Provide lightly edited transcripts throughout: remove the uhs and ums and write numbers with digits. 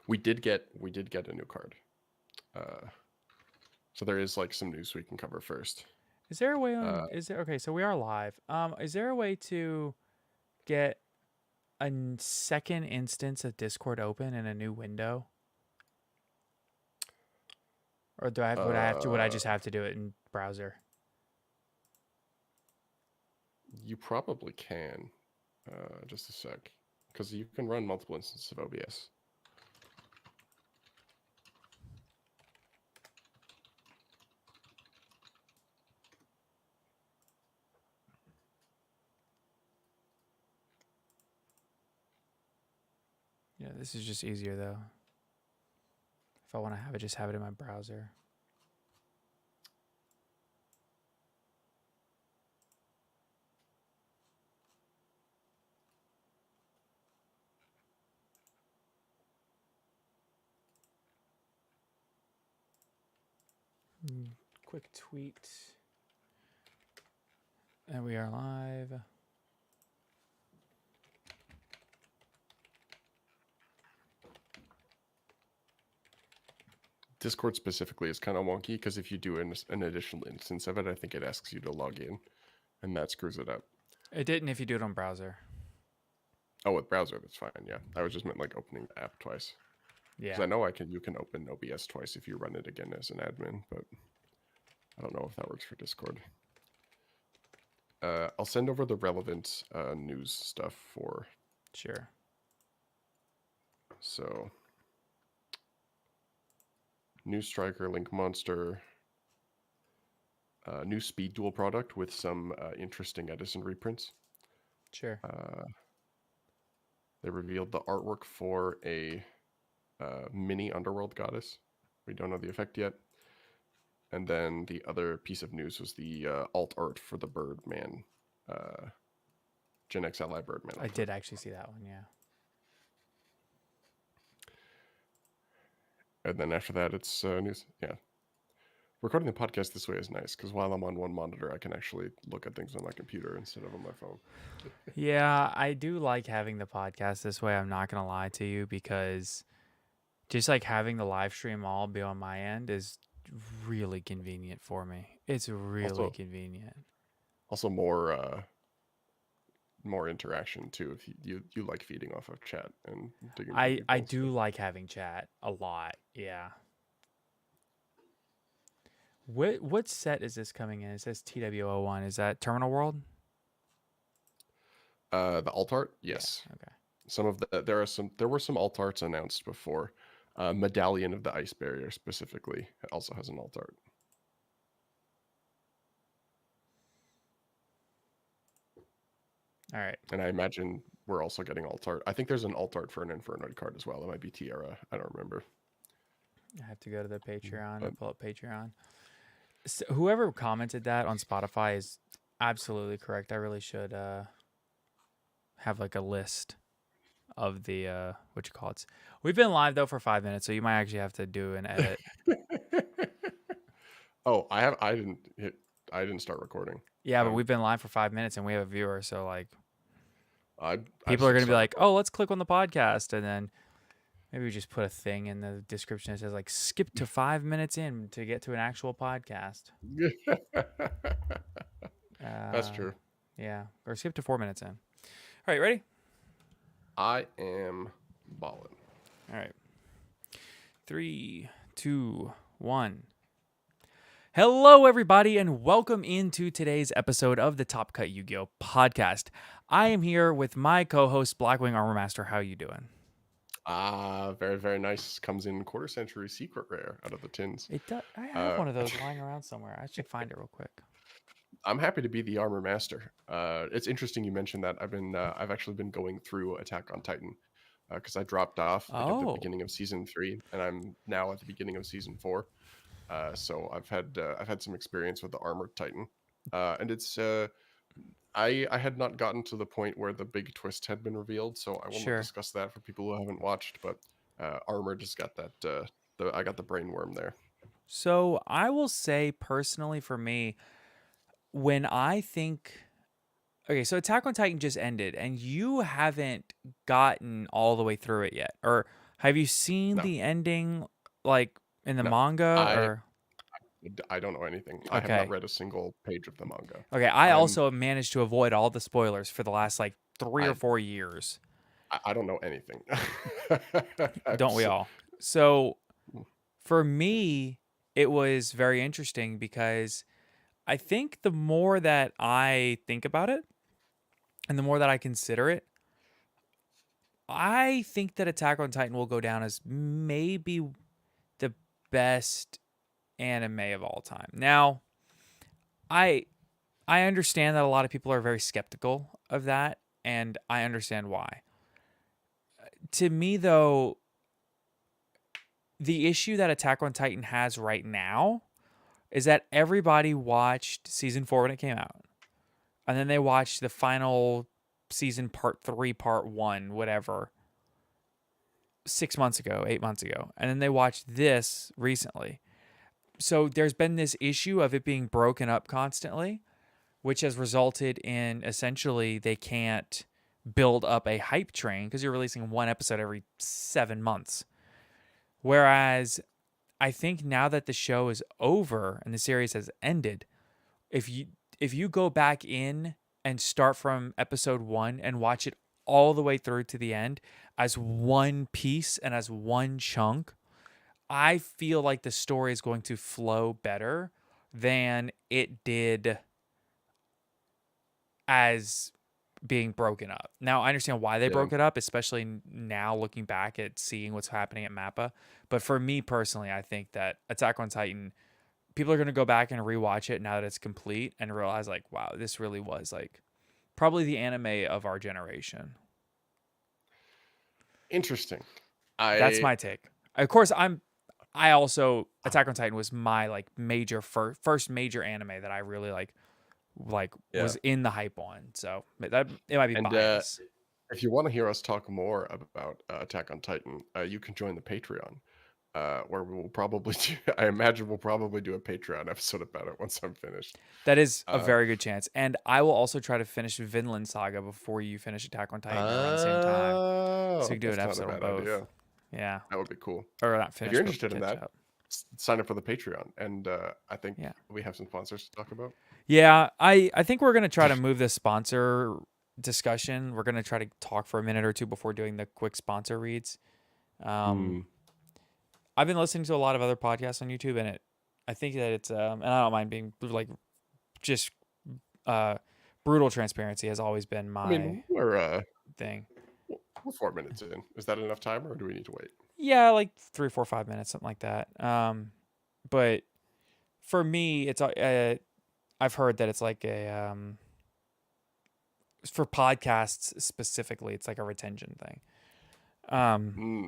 We did get a new card. Uh, so there is like some news we can cover first. Is there a way Uh, on? Is there okay? So we are live. Is there a way to get a second instance of Discord open in a new window, or do I have? Would I have to? Would I uh, just have to do it in browser? you probably can. Just a sec, because you can run multiple instances of OBS. Yeah, this is just easier though. If I want to have it, just have it in my browser. Quick tweet. And we are live. Discord specifically is kind of wonky because if you do an additional instance of it, I think it asks you to log in, and that screws it up. It didn't if you do it on browser. Oh, with browser, that's fine. Yeah, I was just meant like opening the app twice. Because Yeah. I know you can open OBS twice if you run it again as an admin, but I don't know if that works for Discord. I'll send over the relevant news stuff for. Sure. So, new Striker, Link Monster, new Speed Duel product with some interesting Edison reprints. Sure. They revealed the artwork for a mini Underworld goddess. We don't know the effect yet. And then the other piece of news was the alt art for the Birdman, Gen X Ally Birdman. I did actually see that one. Yeah. And then after that, it's news. Yeah. Recording the podcast this way is nice because while I'm on one monitor, I can actually look at things on my computer instead of on my phone. Yeah, I do like having the podcast this way. I'm not gonna lie to you because just like having the live stream all be on my end is really convenient for me. It's really Also, convenient. more interaction too. If you like feeding off of chat and digging through I people's do stuff. like having chat a lot. Yeah. What set is this coming in? It says TW01. Is that Terminal World? The alt art, Yeah. yes. Okay. Some of there were some alt arts announced before. Medallion of the Ice Barrier specifically also has an alt art. All right. And I imagine we're also getting alt art. I think there's an alt art for an Infernoid card as well. It might be Tiara. I don't remember. I have to go to the Patreon But and pull up Patreon. So whoever commented that on Spotify is absolutely correct. I really should have like a list of the what you call it. We've been live though for 5 minutes, so you might actually have to do an edit. oh, I didn't start recording. Yeah, but I'm we've been live for 5 minutes and we have a viewer, so like I people are should gonna be start like, recording. "Oh, let's click on the podcast," and then maybe we just put a thing in the description that says like, "Skip to 5 minutes in to get to an actual podcast." That's Uh, true. yeah, or skip to 4 minutes in. All right, ready? I am balling. All right, 3, 2, 1. Hello, everybody, and welcome into today's episode of the Top Cut Yu-Gi-Oh podcast. I am here with my co-host Blackwing Armor Master. How you doing? Very, very nice. Comes in quarter century secret rare out of the tins. It does. I have Uh, one of those lying around somewhere. I should find it real quick. I'm happy to be the armor master. It's interesting you mentioned that. I've actually been going through Attack on Titan because I dropped off like at the Oh, beginning of season 3, and I'm now at the beginning of season 4. So I've had some experience with the armored Titan, and it's I had not gotten to the point where the big twist had been revealed, so I will not sure. discuss that for people who haven't watched. But armored just got that. I got the brainworm there. So I will say personally for me, when I think okay, so Attack on Titan just ended and you haven't gotten all the way through it yet. Or Have you seen No, the ending, like in the no. manga, I or? I don't know anything. I have not Okay. read a single page of the manga. Okay, I I'm also managed to avoid all the spoilers for the last like 3 or I 4 years. I don't know anything. Don't we all? So, for me, it was very interesting because I think the more that I think about it and the more that I consider it, I think that Attack on Titan will go down as maybe the best anime of all time. Now, I I understand that a lot of people are very skeptical of that, and I understand why. To me though, the issue that Attack on Titan has right now is that everybody watched season 4 when it came out. And then they watched the final season part 3, part 1, whatever, 6 months ago, 8 months ago. And then they watched this recently. So there's been this issue of it being broken up constantly, which has resulted in essentially they can't build up a hype train because you're releasing one episode every 7 months. Whereas I think now that the show is over and the series has ended, if you go back in and start from episode 1 and watch it all the way through to the end as one piece and as one chunk, I feel like the story is going to flow better than it did as being broken up. Now, I understand why they Yeah. broke it up, especially now looking back at seeing what's happening at Mappa. But for me personally, I think that Attack on Titan, people are going to go back and rewatch it now that it's complete and realize, like, wow, this really was like probably the anime of our generation. Interesting. That's I my take. Of course, I also Attack on Titan was my like major first major anime that I really like yeah. was in the hype on. So that it might be And bias. if you want to hear us talk more about Attack on Titan, you can join the Patreon, where we will probably do, I imagine we'll probably do a Patreon episode about it once I'm finished. That is a Uh, very good chance. And I will also try to finish Vinland Saga before you finish Attack on Titan around the same time. So we can do that's an not a episode on bad both. idea. Yeah. That would be cool. Or not If finish, you're but interested in catch that, up. sign up for the Patreon, and I think Yeah. we have some sponsors to talk about. Yeah. I think we're gonna try to move this sponsor discussion. We're gonna try to talk for a minute or two before doing the quick sponsor reads. Um Hmm. I've been listening to a lot of other podcasts on YouTube, and I think that it's and I don't mind being like just uh brutal transparency has always been I my mean, we're thing. we're 4 minutes in. Is that enough time, or do we need to wait? Yeah, like 3, 4, 5 minutes, something like that. But for me, it's I've heard that it's like a for podcasts specifically, it's like a retention thing. Um, Hmm.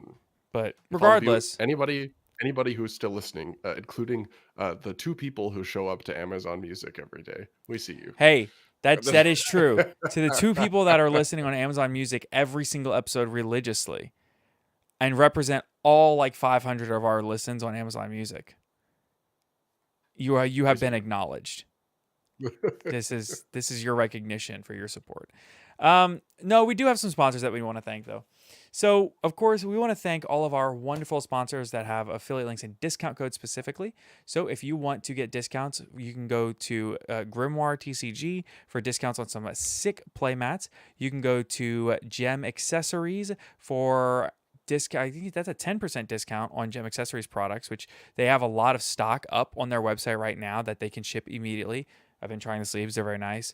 but If all of you, regardless, anybody who's still listening, including the 2 people who show up to Amazon Music every day, we see you. hey, that is true. To the 2 people that are listening on Amazon Music every single episode religiously and represent all like 500 of our listens on Amazon Music, you We have see been you. acknowledged. This is your recognition for your support. No, we do have some sponsors that we want to thank though. So of course we want to thank all of our wonderful sponsors that have affiliate links and discount codes specifically. So if you want to get discounts, you can go to Grimoire TCG for discounts on some sick playmats. You can go to Gem Accessories for discount. I think that's a 10% discount on Gem Accessories products, which they have a lot of stock up on their website right now that they can ship immediately. I've been trying the sleeves; they're very nice.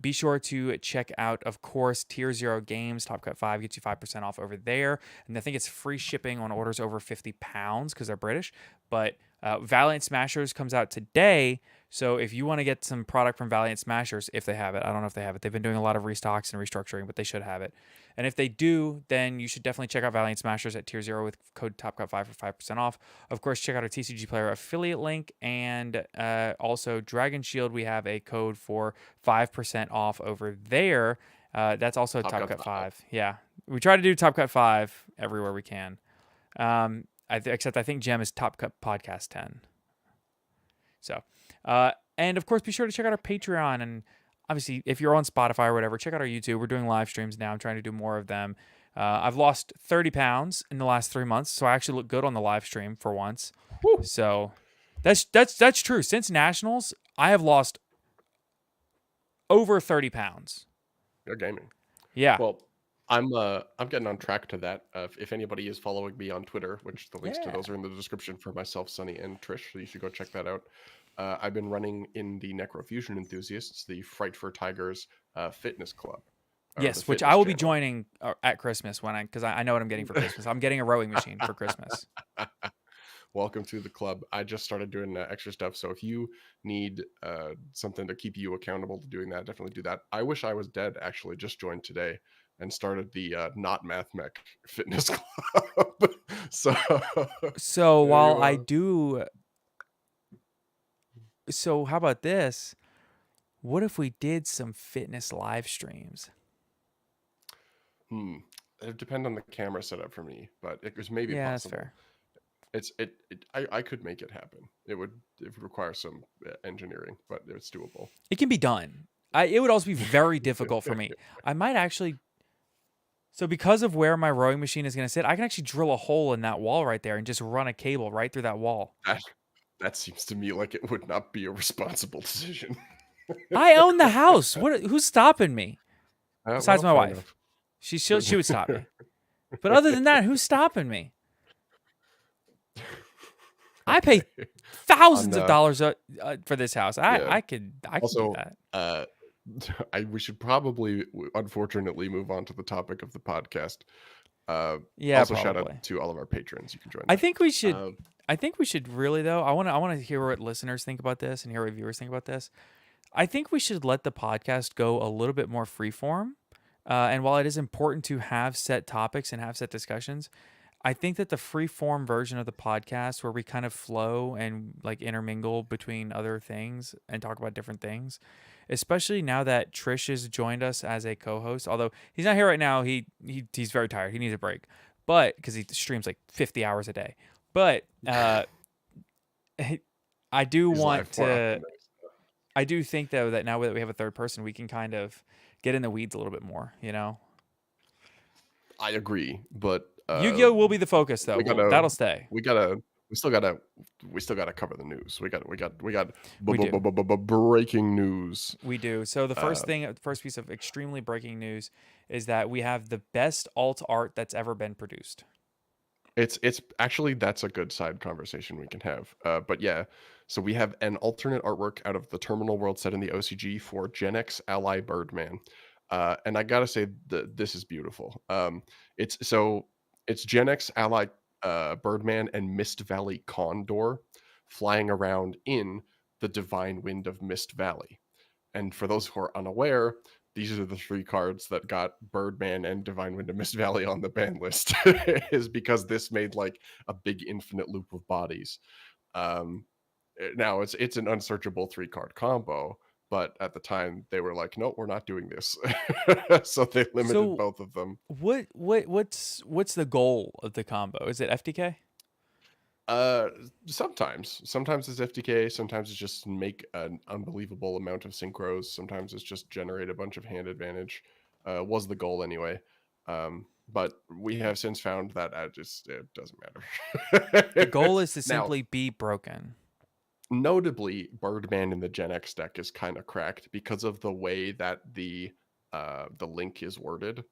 Be sure to check out, of course, Tier Zero Games. Top Cut 5 gets you 5% off over there. And I think it's free shipping on orders over £50 because they're British. But Valiant Smashers comes out today. So if you want to get some product from Valiant Smashers, if they have it, I don't know if they have it. They've been doing a lot of restocks and restructuring, but they should have it. And if they do, then you should definitely check out Valiant Smashers at Tier Zero with code TopCut5 for 5% off. Of course, check out our TCG Player affiliate link. And also, Dragon Shield, we have a code for 5% off over there. That's also Top Top Gun Cut 5. 5. Yeah. We try to do Top Cut 5 everywhere we can. Except I think Gem is Top Cut Podcast 10. So, and of course, be sure to check out our Patreon. And obviously, if you're on Spotify or whatever, check out our YouTube. We're doing live streams now. I'm trying to do more of them. I've lost 30 pounds in the last 3 months, so I actually look good on the live stream for once. Whew. So that's true. Since nationals, I have lost over 30 pounds. You're gaming. Yeah. Well, I'm getting on track to that. If anybody is following me on Twitter, which the links to Yeah. those are in the description for myself, Sunny, and Trish, so you should go check that out. I've been running in the Necrofusion Enthusiasts, the Fright for Tigers fitness club. or the Yes, which I fitness will be channel. joining at Christmas because I know what I'm getting for Christmas. I'm getting a rowing machine for Christmas. Welcome to the club. I just started doing extra stuff, so if you need something to keep you accountable to doing that, definitely do that. I wish I was dead. Actually, just joined today and started the not math mech fitness club. So So there while you I are. do, so how about this? What if we did some fitness live streams? It would depend on the camera setup for me, but it was maybe Yeah, that's possible. fair. I could make it happen. It would require some engineering, but it's doable. It can be done. It would also be very difficult for me. I might actually. So because of where my rowing machine is going to sit, I can actually drill a hole in that wall right there and just run a cable right through that wall. That seems to me like it would not be a responsible decision. I own the house. Who's stopping me? Besides Well, my fair wife. enough. She would stop me. But other than that, who's stopping me? I pay thousands of dollars for this house. I can Also, do that. we should probably, unfortunately, move on to the topic of the podcast. Yeah, also, probably. shout out to all of our patrons. You can join. I think we should. I think we should really though. I want to hear what listeners think about this and hear what viewers think about this. I think we should let the podcast go a little bit more freeform. And while it is important to have set topics and have set discussions, I think that the free-form version of the podcast where we kind of flow and like intermingle between other things and talk about different things, especially now that Trish has joined us as a co-host, although he's not here right now, he's very tired. He needs a break. But because he streams like 50 hours a day. But I do want to I do think though that now that we have a third person, we can kind of get in the weeds a little bit more, you know? I agree, but Yu-Gi-Oh will be the focus though. That'll stay. We still gotta cover the news. We got We do. breaking news. We do. So the first piece of extremely breaking news is that we have the best alt art that's ever been produced. It's actually, that's a good side conversation we can have. But yeah, so we have an alternate artwork out of the Terminal world set in the OCG for Gen X Ally Birdman. And I gotta say this is beautiful. It's Gen X Ally Birdman and Mist Valley Condor flying around in the Divine Wind of Mist Valley. And for those who are unaware, these are the three cards that got Birdman and Divine Wind of Mist Valley on the ban list, is because this made like a big infinite loop of bodies. Now it's an unsearchable 3-card combo, but at the time they were like, no, we're not doing this. So they limited both of them. What's the goal of the combo? Is it FTK? Sometimes it's FTK, sometimes it's just make an unbelievable amount of synchros, sometimes it's just generate a bunch of hand advantage. Was the goal anyway. But we have since found that it doesn't matter. The goal is to simply be broken. Notably, Birdman in the Gen X deck is kind of cracked because of the way that the link is worded.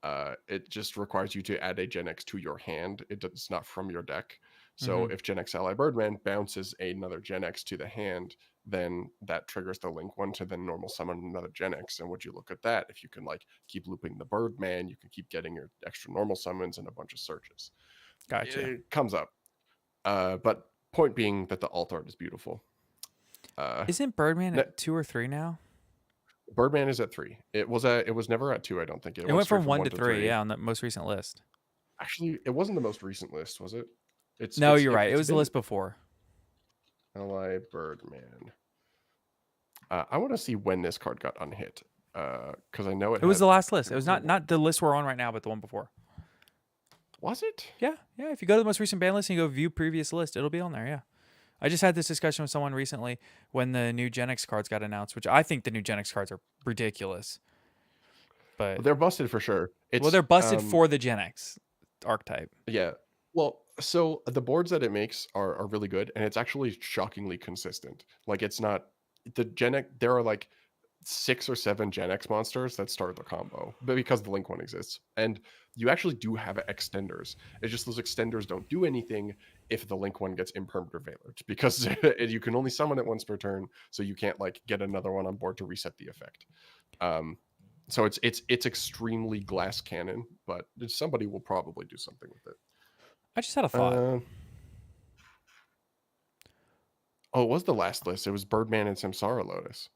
It just requires you to add a Gen X to your hand. It's not from your deck. So if Gen X Ally Birdman bounces another Gen X to the hand, then that triggers the link one to then normal summon another Gen X. And would you look at that? If you can like keep looping the Birdman, you can keep getting your extra normal summons and a bunch of searches. Gotcha. It comes up. But point being that the alt art is beautiful. Isn't Birdman at 2 or 3 now? Birdman is at 3. It was never at 2, I don't think. It went from 1 to 3, yeah, on the most recent list. Actually, it wasn't the most recent list, was it? You're right. It was the list before. Ally Birdman. I want to see when this card got unhit. Because I know it was the last list. It was not the list we're on right now, but the one before. Was it? Yeah. If you go to the most recent ban list and you go view previous list, it'll be on there, yeah. I just had this discussion with someone recently when the new Gen X cards got announced, which I think the new Gen X cards are ridiculous. but They're busted for sure. well, It's they're busted for the Gen X archetype. yeah. Well, so the boards that it makes are really good, and it's actually shockingly consistent. Like it's not the Gen X. There are like 6 or 7 Gen X monsters that start the combo, but because the Link one exists, and you actually do have extenders. It's just those extenders don't do anything if the Link one gets impermanent or Valor, because you can only summon it once per turn, so you can't like get another one on board to reset the effect. Um, so it's extremely glass cannon, but somebody will probably do something with it. I just had a thought. Uh, oh, it was the last list. It was Birdman and Samsara Lotus.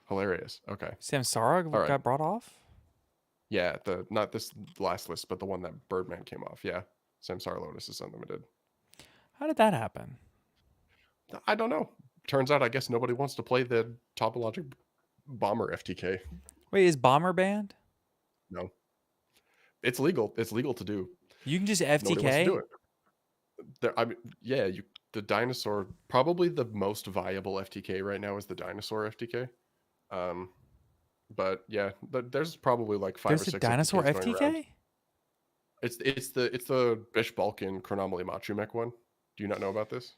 Hilarious. Okay. All Samsara right. got brought off? Yeah, the not this last list, but the one that Birdman came off. Yeah. Samsara Lotus is unlimited. How did that happen? I don't know. Turns out I guess nobody wants to play the Topologic Bomber FTK. Wait, is Bomber banned? No. It's legal. It's legal to do. You can just Nobody wants to do FTK? it. I mean, yeah, the dinosaur, probably the most viable FTK right now is the dinosaur FTK. But yeah, there's probably like 5 or There's a 6 dinosaur FTKs going around. FTK? It's the Bish Balkan Chronomaly Machu Mech one. Do you not know about this?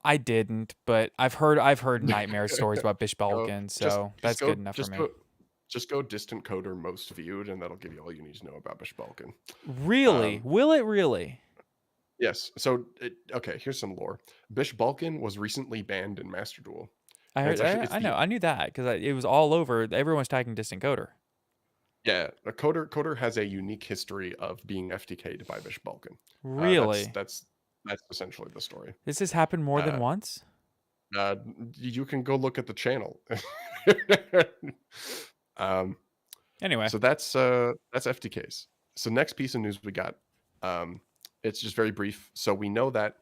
I didn't, but I've heard nightmare stories about Bish Go, Balkan, so that's good enough for me. Just go distant coder most viewed, and that'll give you all you need to know about Bish Balkan. Really? Will it really? Yes. So okay, here's some lore. Bish Balkan was recently banned in Master Duel. I And heard. it's actually I know. I knew that because it was all over. Everyone's tagging distant coder. yeah, a coder has a unique history of being FTK'd by Bish Balkan. Really? That's essentially the story. This has happened more than Uh, once? you can go look at the channel. um, Anyway, so that's FTKs. So next piece of news we got, it's just very brief. So we know that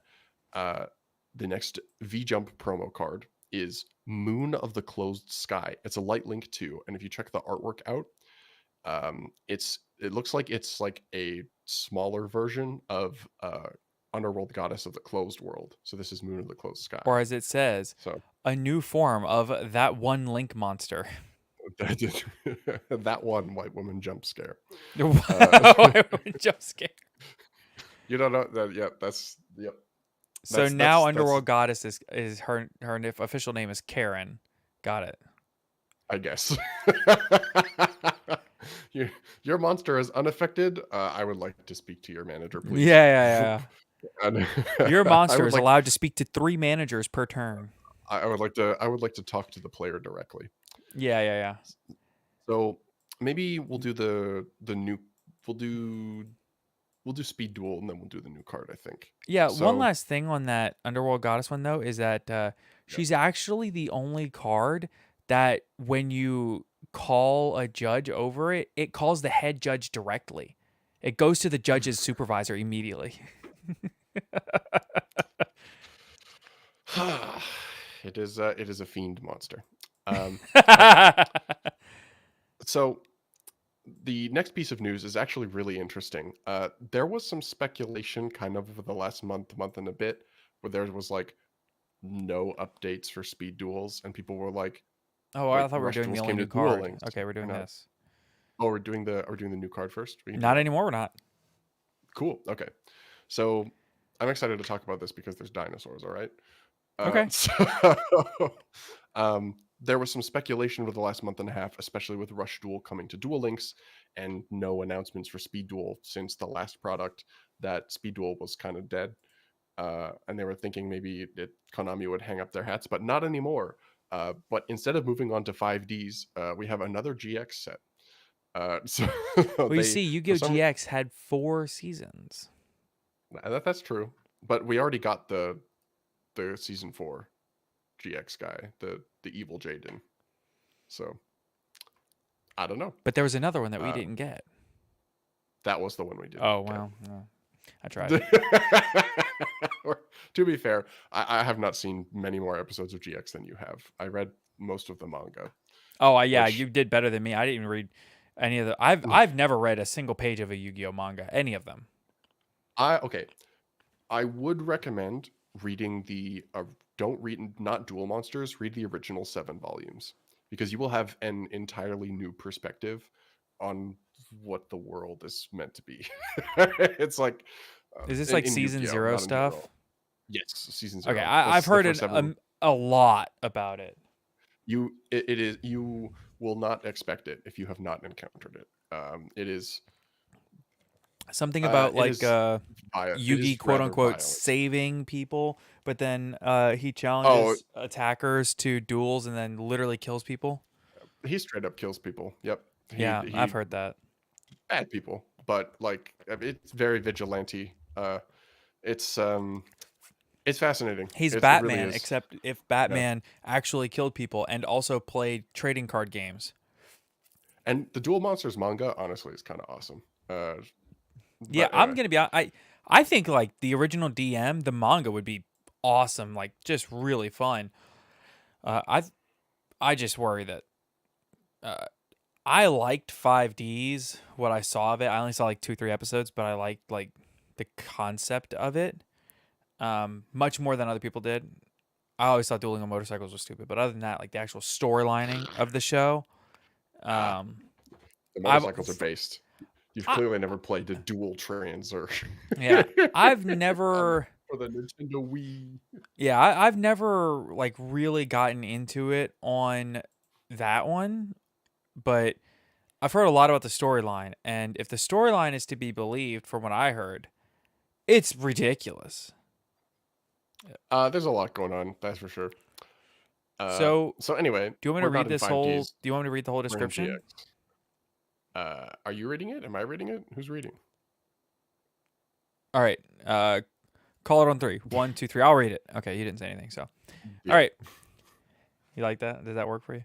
the next V Jump promo card is Moon of the Closed Sky. It's a light link too, and if you check the artwork out, it looks like it's like a smaller version of Underworld Goddess of the Closed World. So this is Moon of the Closed Sky. or as it says, So a new form of that one link monster. that one white woman jump scare. Jump scare. You don't know that? Yep, that's yep. So now Underworld Goddess is her official name is Karen. Got it. I guess. Your monster is unaffected. I would like to speak to your manager, please. Yeah. Your monster is like, allowed to speak to 3 managers per turn. I would like to talk to the player directly. Yeah. So maybe we'll do the new. We'll do speed duel, and then we'll do the new card, I think. Yeah, So, one last thing on that Underworld Goddess one, though, is that she's actually the only card that when you call a judge over it, it calls the head judge directly. It goes to the judge's supervisor immediately. it is a fiend monster. So the next piece of news is actually really interesting. There was some speculation kind of over the last month and a bit where there was like no updates for speed duels, and people were like, Oh, I thought we were doing the only new card. Okay, we're doing this. Oh, we're doing the new card first? Not anymore, we're not. Cool. Okay. So I'm excited to talk about this because there's dinosaurs, all right? Okay. So, there was some speculation over the last month and a half, especially with Rush Duel coming to Duel Links and no announcements for Speed Duel since the last product, that Speed Duel was kind of dead. And they were thinking maybe Konami would hang up their hats, but not anymore. But instead of moving on to 5Ds, we have another GX set. So well, you see, Yu-Gi-Oh! GX had 4 seasons. That's true, but we already got the season 4 GX guy, the evil Jaden. So I don't know. But there was another one that we didn't get. That was the one we did. Oh wow, I tried. To be fair, I have not seen many more episodes of GX than you have. I read most of the manga. Oh yeah, you did better than me. I didn't read any of the. I've never read a single page of a Yu-Gi-Oh manga, any of them. Okay, I would recommend reading the. Don't read not Duel Monsters. Read the original 7 volumes because you will have an entirely new perspective on what the world is meant to be. It's like Is this like in season Yu-Gi-Oh, 0 not in stuff? general. Yes, season Okay, 0. I've The heard first ever. a lot about it. It is, you will not expect it if you have not encountered it. It is Something about it like is it Yugi is quote rather unquote violent. saving people, but then he Oh, challenges attackers to duels and then literally kills people. he straight up kills people. Yep. Yeah, I've He heard that. bad people, but like it's very vigilante. It's um it's fascinating. He's It really Batman, is. except if Yeah. Batman actually killed people and also played trading card games. And the Duel Monsters manga honestly is kind of awesome. Yeah, But I'm gonna be. I think like the original DM, the manga would be awesome, like just really fun. Uh, I I just worry that uh, I liked 5Ds. What I saw of it, I only saw like 2 3 episodes, but I liked like the concept of it much more than other people did. I always thought dueling on motorcycles was stupid, but other than that, like the actual storylining of the show, ah, um, the I've motorcycles are based. You've I, clearly never played the Dual Trans or yeah, I've on never. for the Nintendo Wii. Yeah, I've never like really gotten into it on that one, but I've heard a lot about the storyline, and if the storyline is to be believed, from what I heard, it's ridiculous. There's a lot going on, that's for sure. So, So anyway, do you want me we're to read not in this whole? 5Ds. Do you want me to read the whole We're in description? GX. Are you reading it? Am I reading it? Who's reading? All right. Call it on three. 1, 2, 3. I'll read it. Okay, you didn't say anything, so Yeah, all right. You like that? Does that work for you?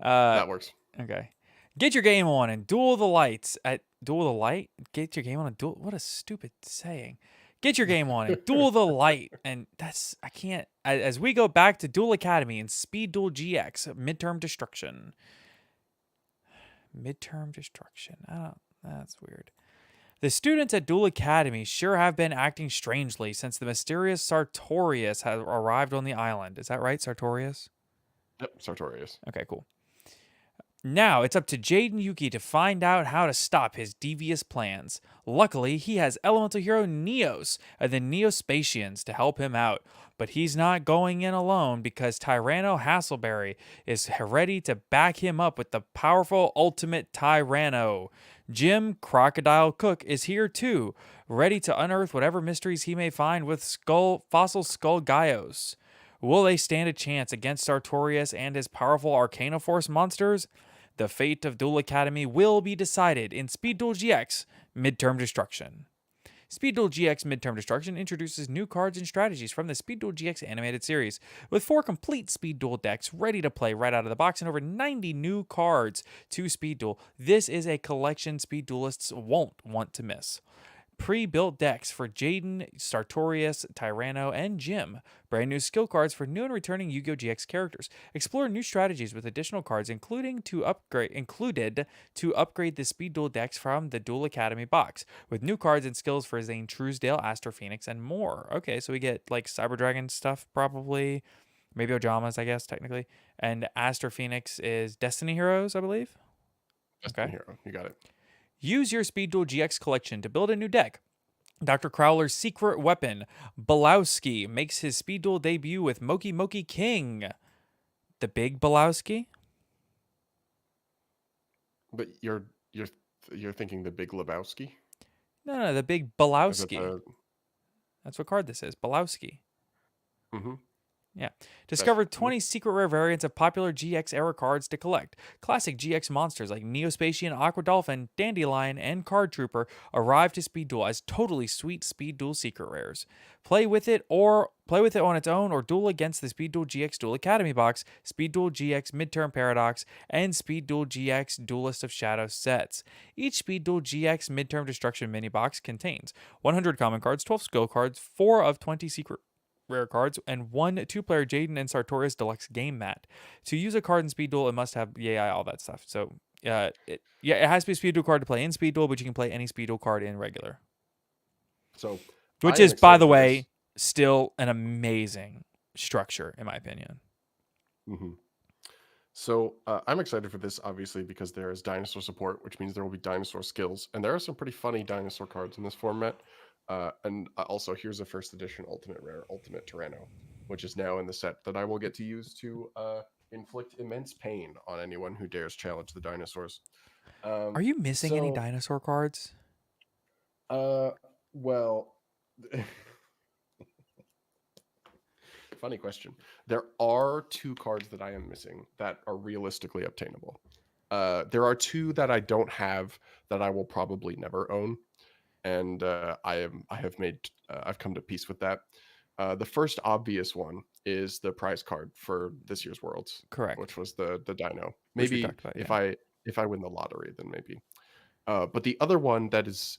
Uh, that works. okay. Get your game on and duel the lights at duel the light. Get your game on and duel. What a stupid saying. Get your game on and duel the light, and that's I can't. As we go back to Duel Academy and Speed Duel GX midterm destruction. Midterm destruction. I don't. That's weird. The students at Duel Academy sure have been acting strangely since the mysterious Sartorius has arrived on the island. Is that right, Sartorius? Yep, Sartorius. Okay, cool. Now it's up to Jaden Yuki to find out how to stop his devious plans. Luckily, he has elemental hero Neos and the Neospatians to help him out, but he's not going in alone because Tyranno Hasselberry is ready to back him up with the powerful ultimate Tyranno. Jim Crocodile Cook is here too, ready to unearth whatever mysteries he may find with fossil skull Gaios. Will they stand a chance against Sartorius and his powerful Arcana Force monsters? The fate of Duel Academy will be decided in Speed Duel GX Midterm Destruction. Speed Duel GX Midterm Destruction introduces new cards and strategies from the Speed Duel GX animated series, with 4 complete Speed Duel decks ready to play right out of the box and over 90 new cards to Speed Duel. This is a collection Speed Duelists won't want to miss. Pre-built decks for Jaden, Sartorius, Tyranno, and Jim. Brand new skill cards for new and returning Yu-Gi-Oh! GX characters. Explore new strategies with additional cards, included to upgrade the Speed Duel decks from the Duel Academy box, with new cards and skills for Zane Truesdale, Astro Phoenix, and more. Okay, so we get like Cyber Dragon stuff, probably, maybe Ojamas, I guess technically, and Astro Phoenix is Destiny Heroes, I believe. Destiny Hero. You got it. Use your Speed Duel GX collection to build a new deck. Dr. Crowler's secret weapon, Balowski, makes his Speed Duel debut with Moki Moki King. The big Balowski? But you're thinking the Big Lebowski? No, the big Is that Balowski. the That's what card this is, Balowski. mm-hmm. Yeah. That's Discover 20 secret rare variants of popular GX era cards to collect. Classic GX monsters like Neospatian, Aqua Dolphin, Dandelion, and Card Trooper arrive to Speed Duel as totally sweet Speed Duel secret rares. Play with it on its own or duel against the Speed Duel GX Duel Academy box, Speed Duel GX Midterm Paradox, and Speed Duel GX Duelist of Shadow sets. Each Speed Duel GX Midterm Destruction mini box contains 100 common cards, 12 skill cards, 4 of 20 secret rare cards, and 1 2-player Jaden and Sartorius Deluxe game mat. To use a card in Speed Duel, it must have all that stuff. So it has to be a Speed Duel card to play in Speed Duel, but you can play any Speed Duel card in regular. So Which I am is, by excited the for way, this. still an amazing structure, in my opinion. Mm-hmm. So I'm excited for this, obviously, because there is dinosaur support, which means there will be dinosaur skills, and there are some pretty funny dinosaur cards in this format. And also, here's a first edition Ultimate Rare Ultimate Tyranno, which is now in the set that I will get to use to inflict immense pain on anyone who dares challenge the dinosaurs. Are you missing any So, dinosaur cards? uh, well, funny question. There are two cards that I am missing that are realistically obtainable. There are two that I don't have that I will probably never own, and I've come to peace with that. The first obvious one is the prize card for this year's Worlds, Correct. which was the Dino. Which we Maybe talked about, if yeah. I win the lottery, then maybe. But the other one that is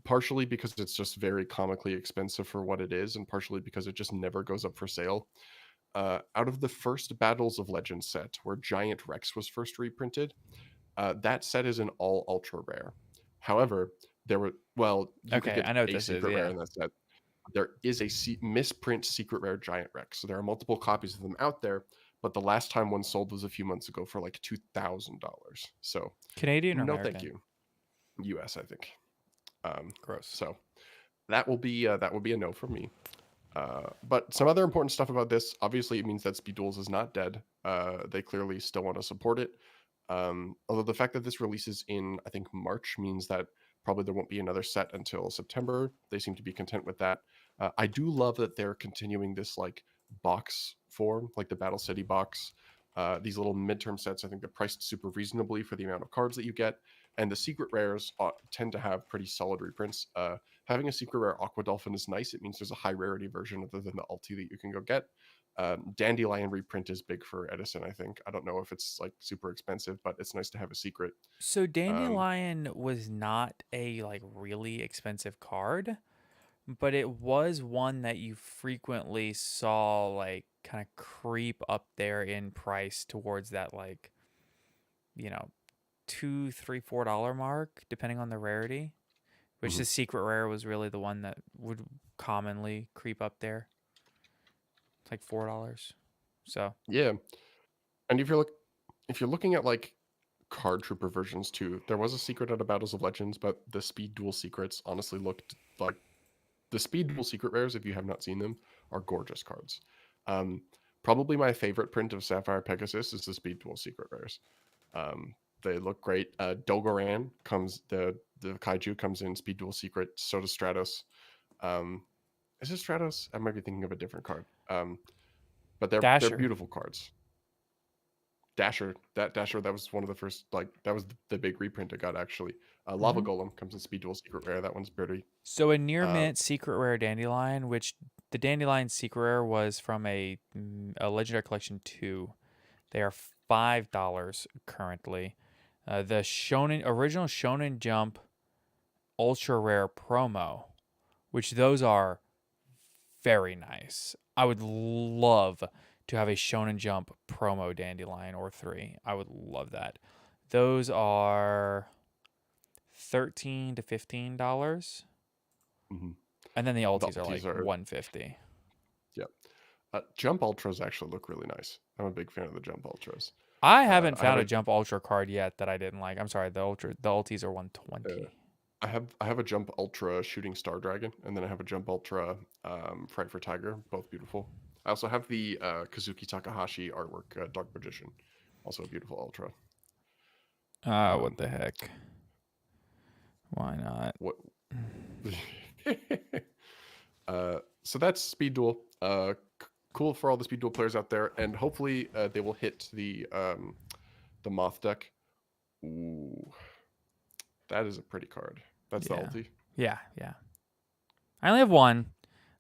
partially because it's just very comically expensive for what it is, and partially because it just never goes up for sale. Out of the first Battles of Legends set, where Giant Rex was first reprinted, that set is an all ultra rare. However, you could Okay, get I know what a this is, secret rare yeah. in that set. There is a misprint secret rare Giant Rex. So there are multiple copies of them out there, but the last time one sold was a few months ago for like $2,000. So Canadian or no, thank American? you. U.S. I think. Gross. So that will be a no for me. But some other important stuff about this. Obviously, it means that Speed Duels is not dead. They clearly still want to support it. Although the fact that this releases in, I think, March means that probably there won't be another set until September. They seem to be content with that. I do love that they're continuing this like box form, like the Battle City box. These little midterm sets, I think they're priced super reasonably for the amount of cards that you get. And the secret rares tend to have pretty solid reprints. Having a secret rare Aqua Dolphin is nice. It means there's a high rarity version other than the ulti that you can go get. Dandelion reprint is big for Edison, I think. I don't know if it's like super expensive, but it's nice to have a secret. So Um, Dandelion was not a like really expensive card, but it was one that you frequently saw like kind of creep up there in price towards that like, you know, two, three, $4 mark, depending on the rarity. Which mhm. the secret rare was really the one that would commonly creep up there. It's like $4. So Yeah, and if you're looking at like card trooper versions too, there was a secret out of Battles of Legends, but the speed duel secrets honestly looked like the speed duel secret rares. If you have not seen them, are gorgeous cards. Um, Probably my favorite print of Sapphire Pegasus is the speed duel secret rares. Um, they look great. Dogoran comes the kaiju comes in speed duel secret. So does Stratos. Um, is it Stratos? I might be thinking of a different card. But they're Dasher. beautiful cards. Dasher, that was one of the first, like that was the big reprint I got actually. Lava Hmm. Golem comes in speed duel secret rare. That one's pretty. So a near Uh, mint secret rare dandelion, which the dandelion secret rare was from a legendary collection 2. They are $5 currently. The Shonen original Shonen Jump ultra rare promo, which those are very nice. I would love to have a Shonen Jump promo dandelion or 3. I would love that. Those are $13 to $15, mhm. and then the The ultis are ultis like are 150. yeah. Jump Ultras actually look really nice. I'm a big fan of the Jump Ultras. I haven't I have found a Jump Ultra card yet that I didn't like. I'm sorry, the ultis are uh, 120. I have a Jump Ultra Shooting Star Dragon, and then I have a Jump Ultra Fright for Tiger, both beautiful. I also have the Kazuki Takahashi artwork Dark Magician, also a beautiful Ultra. Ah, what Um, the heck? Why not? what? So that's Speed Duel. Cool for all the Speed Duel players out there, and hopefully they will hit the Moth deck. Ooh, that is a pretty card. That's the Yeah. ulti. Yeah, yeah. I only have one.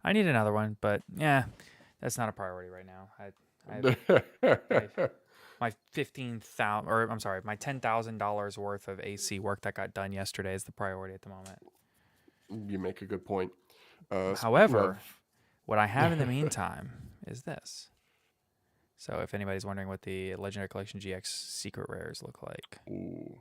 I need another one, but yeah, that's not a priority right now. I my 15,000, or I'm sorry, my $10,000 worth of AC work that got done yesterday is the priority at the moment. You make a good point. Speaking of, However, what I have in the meantime is this. So if anybody's wondering what the Legendary Collection GX secret rares look like, ooh,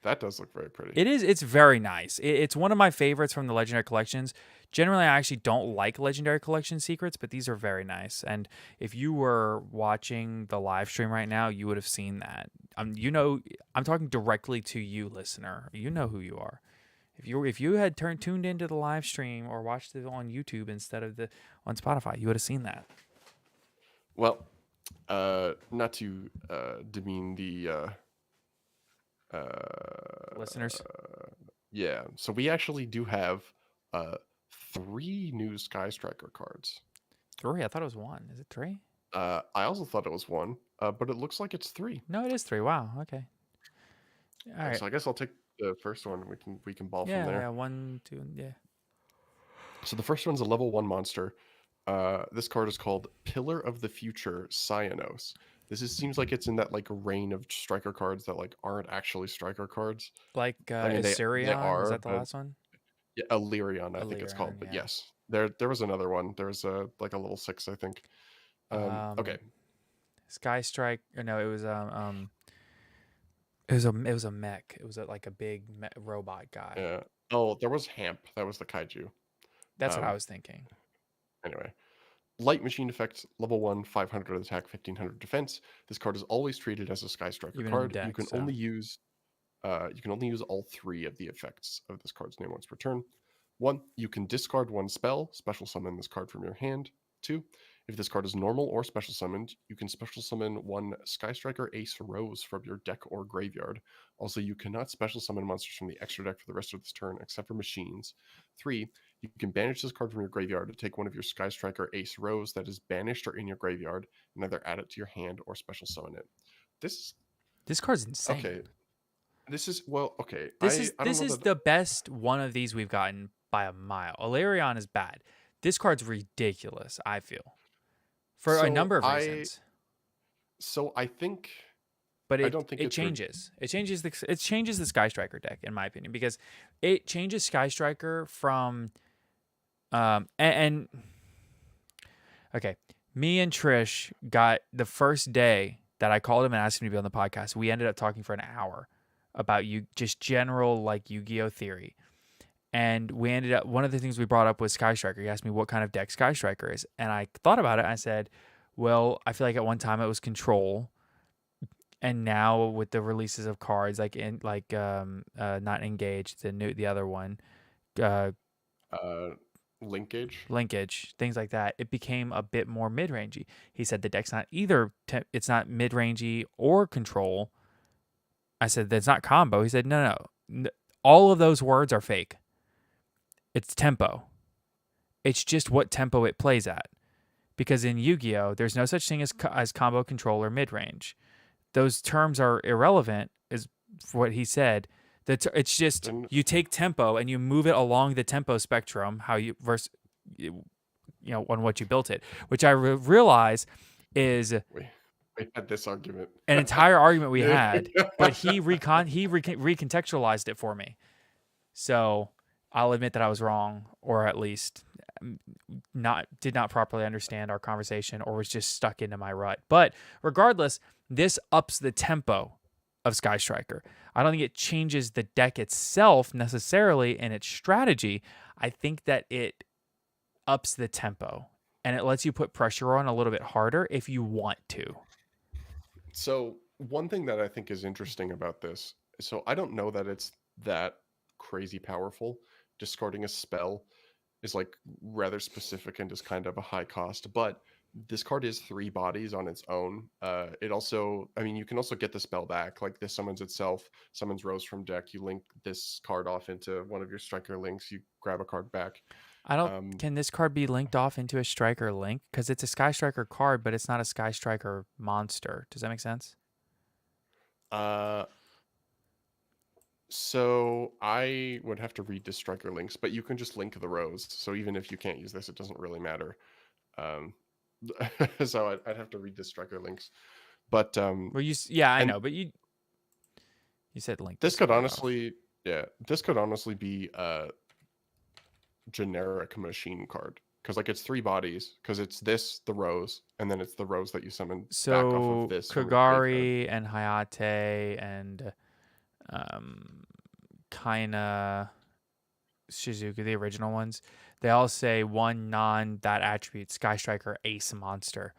That does look very pretty. It is. It's very nice. It's one of my favorites from the Legendary collections. Generally, I actually don't like Legendary collection secrets, but these are very nice. And if you were watching the live stream right now, you would have seen that. I'm talking directly to you, listener. You know who you are. If you had tuned into the live stream or watched it on YouTube instead of on Spotify, you would have seen that. Well, not to demean the Listeners, yeah. So we actually do have 3 new Sky Striker cards. 3. I thought it was 1. Is it 3? I also thought it was 1, but it looks like it's 3. No, it is 3. Wow. Okay. All right. So I guess I'll take the first one. We can ball Yeah. from there. Yeah. 1, 2. Yeah. So the first one's a level 1 monster. This card is called Pillar of the Future Cyanos. Seems like it's in that like reign of striker cards that like aren't actually striker cards. Like I mean, they Assyrion, are, is that the but last one? yeah, Illyrion, I think it's called. Illyrion, But yeah. yes, there was another one. There's like a level 6, I think. Okay. Sky Strike. Or no, it was it was a mech. It was like a big robot guy. Yeah. Oh, there was Hamp. That was the kaiju. That's what I was thinking. Anyway, light machine effect, level 1, 500 attack, 1500 defense. This card is always treated as a Sky Striker Even in card. deck, You can only use all 3 of the effects of this card's name once per turn. 1, you can discard 1 spell, special summon this card from your hand. 2, if this card is normal or special summoned, you can special summon 1 Sky Striker Ace Rose from your deck or graveyard. Also, you cannot special summon monsters from the extra deck for the rest of this turn, except for machines. 3, you can banish this card from your graveyard to take one of your Sky Striker Ace Rose that is banished or in your graveyard, and either add it to your hand or special summon it. This card's insane. Okay. This is okay. This is the best one of these we've gotten by a mile. Illyrion is bad. This card's ridiculous, I feel. For a number of reasons. So I think, but I don't think it changes. It changes the Sky Striker deck, in my opinion, because it changes Sky Striker from and okay. Me and Trish got the first day that I called him and asked him to be on the podcast. We ended up talking for an hour about just general like Yu-Gi-Oh theory. And we ended up, one of the things we brought up was Sky Striker. He asked me what kind of deck Sky Striker is. And I thought about it. And I said, well, I feel like at one time it was Control. And now with the releases of cards like not Engage, the other one, Linkage, things like that, it became a bit more mid-rangey. He said the deck's not either it's not mid-rangey or Control. I said that's not combo. He said no. All of those words are fake. It's tempo. It's just what tempo it plays at. Because in Yu-Gi-Oh, there's no such thing as combo, control, or mid-range. Those terms are irrelevant, is what he said. It's just you take tempo and you move it along the tempo spectrum, how you on what you built it, which I realize is we had this argument, an entire argument we had, but he recontextualized it for me. So I'll admit that I was wrong, or at least did not properly understand our conversation, or was just stuck into my rut. But regardless, this ups the tempo of Sky Striker. I don't think it changes the deck itself necessarily in its strategy. I think that it ups the tempo and it lets you put pressure on a little bit harder if you want to. So one thing that I think is interesting about this, so I don't know that it's that crazy powerful. Discarding a spell is like rather specific and just kind of a high cost, but this card is 3 bodies on its own. It also, I mean, you can also get the spell back. Like this summons itself, summons Rose from deck. You link this card off into one of your striker links. You grab a card back. Can this card be linked off into a striker link? Because it's a Sky Striker card, but it's not a Sky Striker monster. Does that make sense? So I would have to read the striker links, but you can just link the Rose. So even if you can't use this, it doesn't really matter. So I'd have to read the striker links, but I know, but you said link. This could honestly be a generic machine card, because like it's 3 bodies, because it's this, the Rose, and then it's the Rose that you summon back off of this. Kagari and Hayate and kind of Shizuku, the original ones, they all say one non that attribute Sky Striker Ace monster.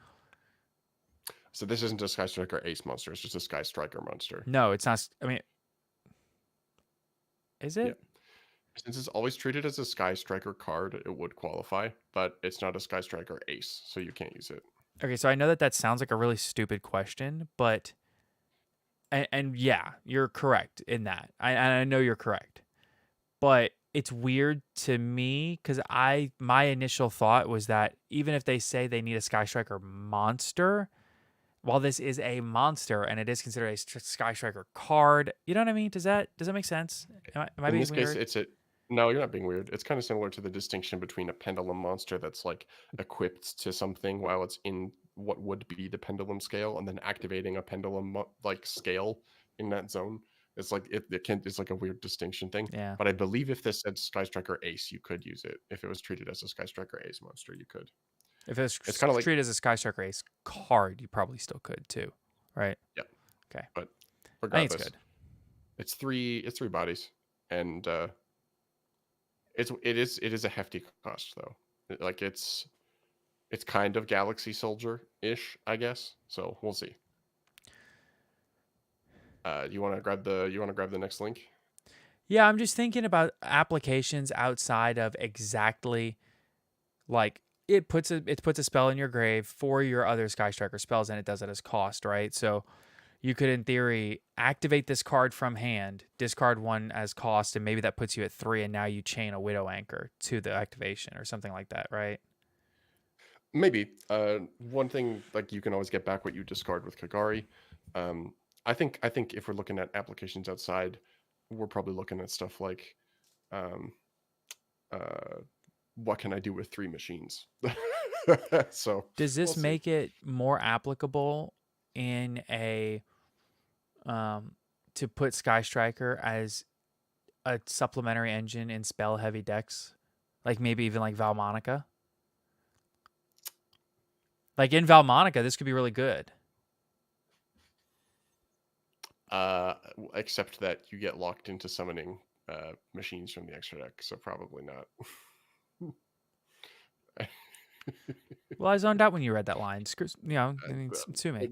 So this isn't a Sky Striker Ace monster. It's just a Sky Striker monster. No, it's not. I mean, is Yeah. it? Since it's always treated as a Sky Striker card, it would qualify, but it's not a Sky Striker Ace, so you can't use it. Okay, so I know that that sounds like a really stupid question, but and yeah, you're correct in that. I know you're correct, but it's weird to me because my initial thought was that even if they say they need a Sky Striker monster, while this is a monster and it is considered a Sky Striker card, you know what I mean? Does that make sense? Am I In being this case, weird? it's a no, you're not being weird. It's kind of similar to the distinction between a pendulum monster that's like equipped to something while it's in what would be the pendulum scale, and then activating a pendulum like scale in that zone. It's like it's like a weird distinction thing. Yeah. But I believe if this said Sky Striker Ace, you could use it. If it was treated as a Sky Striker Ace monster, you could. If it's It's kind of like treated as a Sky Striker Ace card, you probably still could too, right? yeah, Okay, but I think it's regardless, good. it's three bodies, and it is a hefty cost though. Like it's kind of Galaxy Soldier ish, I guess. So we'll see. You want to grab the next link? Yeah, I'm just thinking about applications outside of exactly like it puts a spell in your grave for your other Sky Striker spells, and it does it as cost, right? So you could, in theory, activate this card from hand, discard one as cost, and maybe that puts you at 3, and now you chain a Widow Anchor to the activation or something like that, right? Maybe. One thing like you can always get back what you discard with Kagari. Um, I think if we're looking at applications outside, we're probably looking at stuff like um, uh, what can I do with three machines? So Does we'll this see. make it more applicable in a um, to put Sky Striker as a supplementary engine in spell heavy decks, like maybe even like Valmonica? Like in Valmonica, this could be really good. Except that you get locked into summoning machines from the extra deck, so probably not. Well, I zoned out when you read that line. I mean, sue me.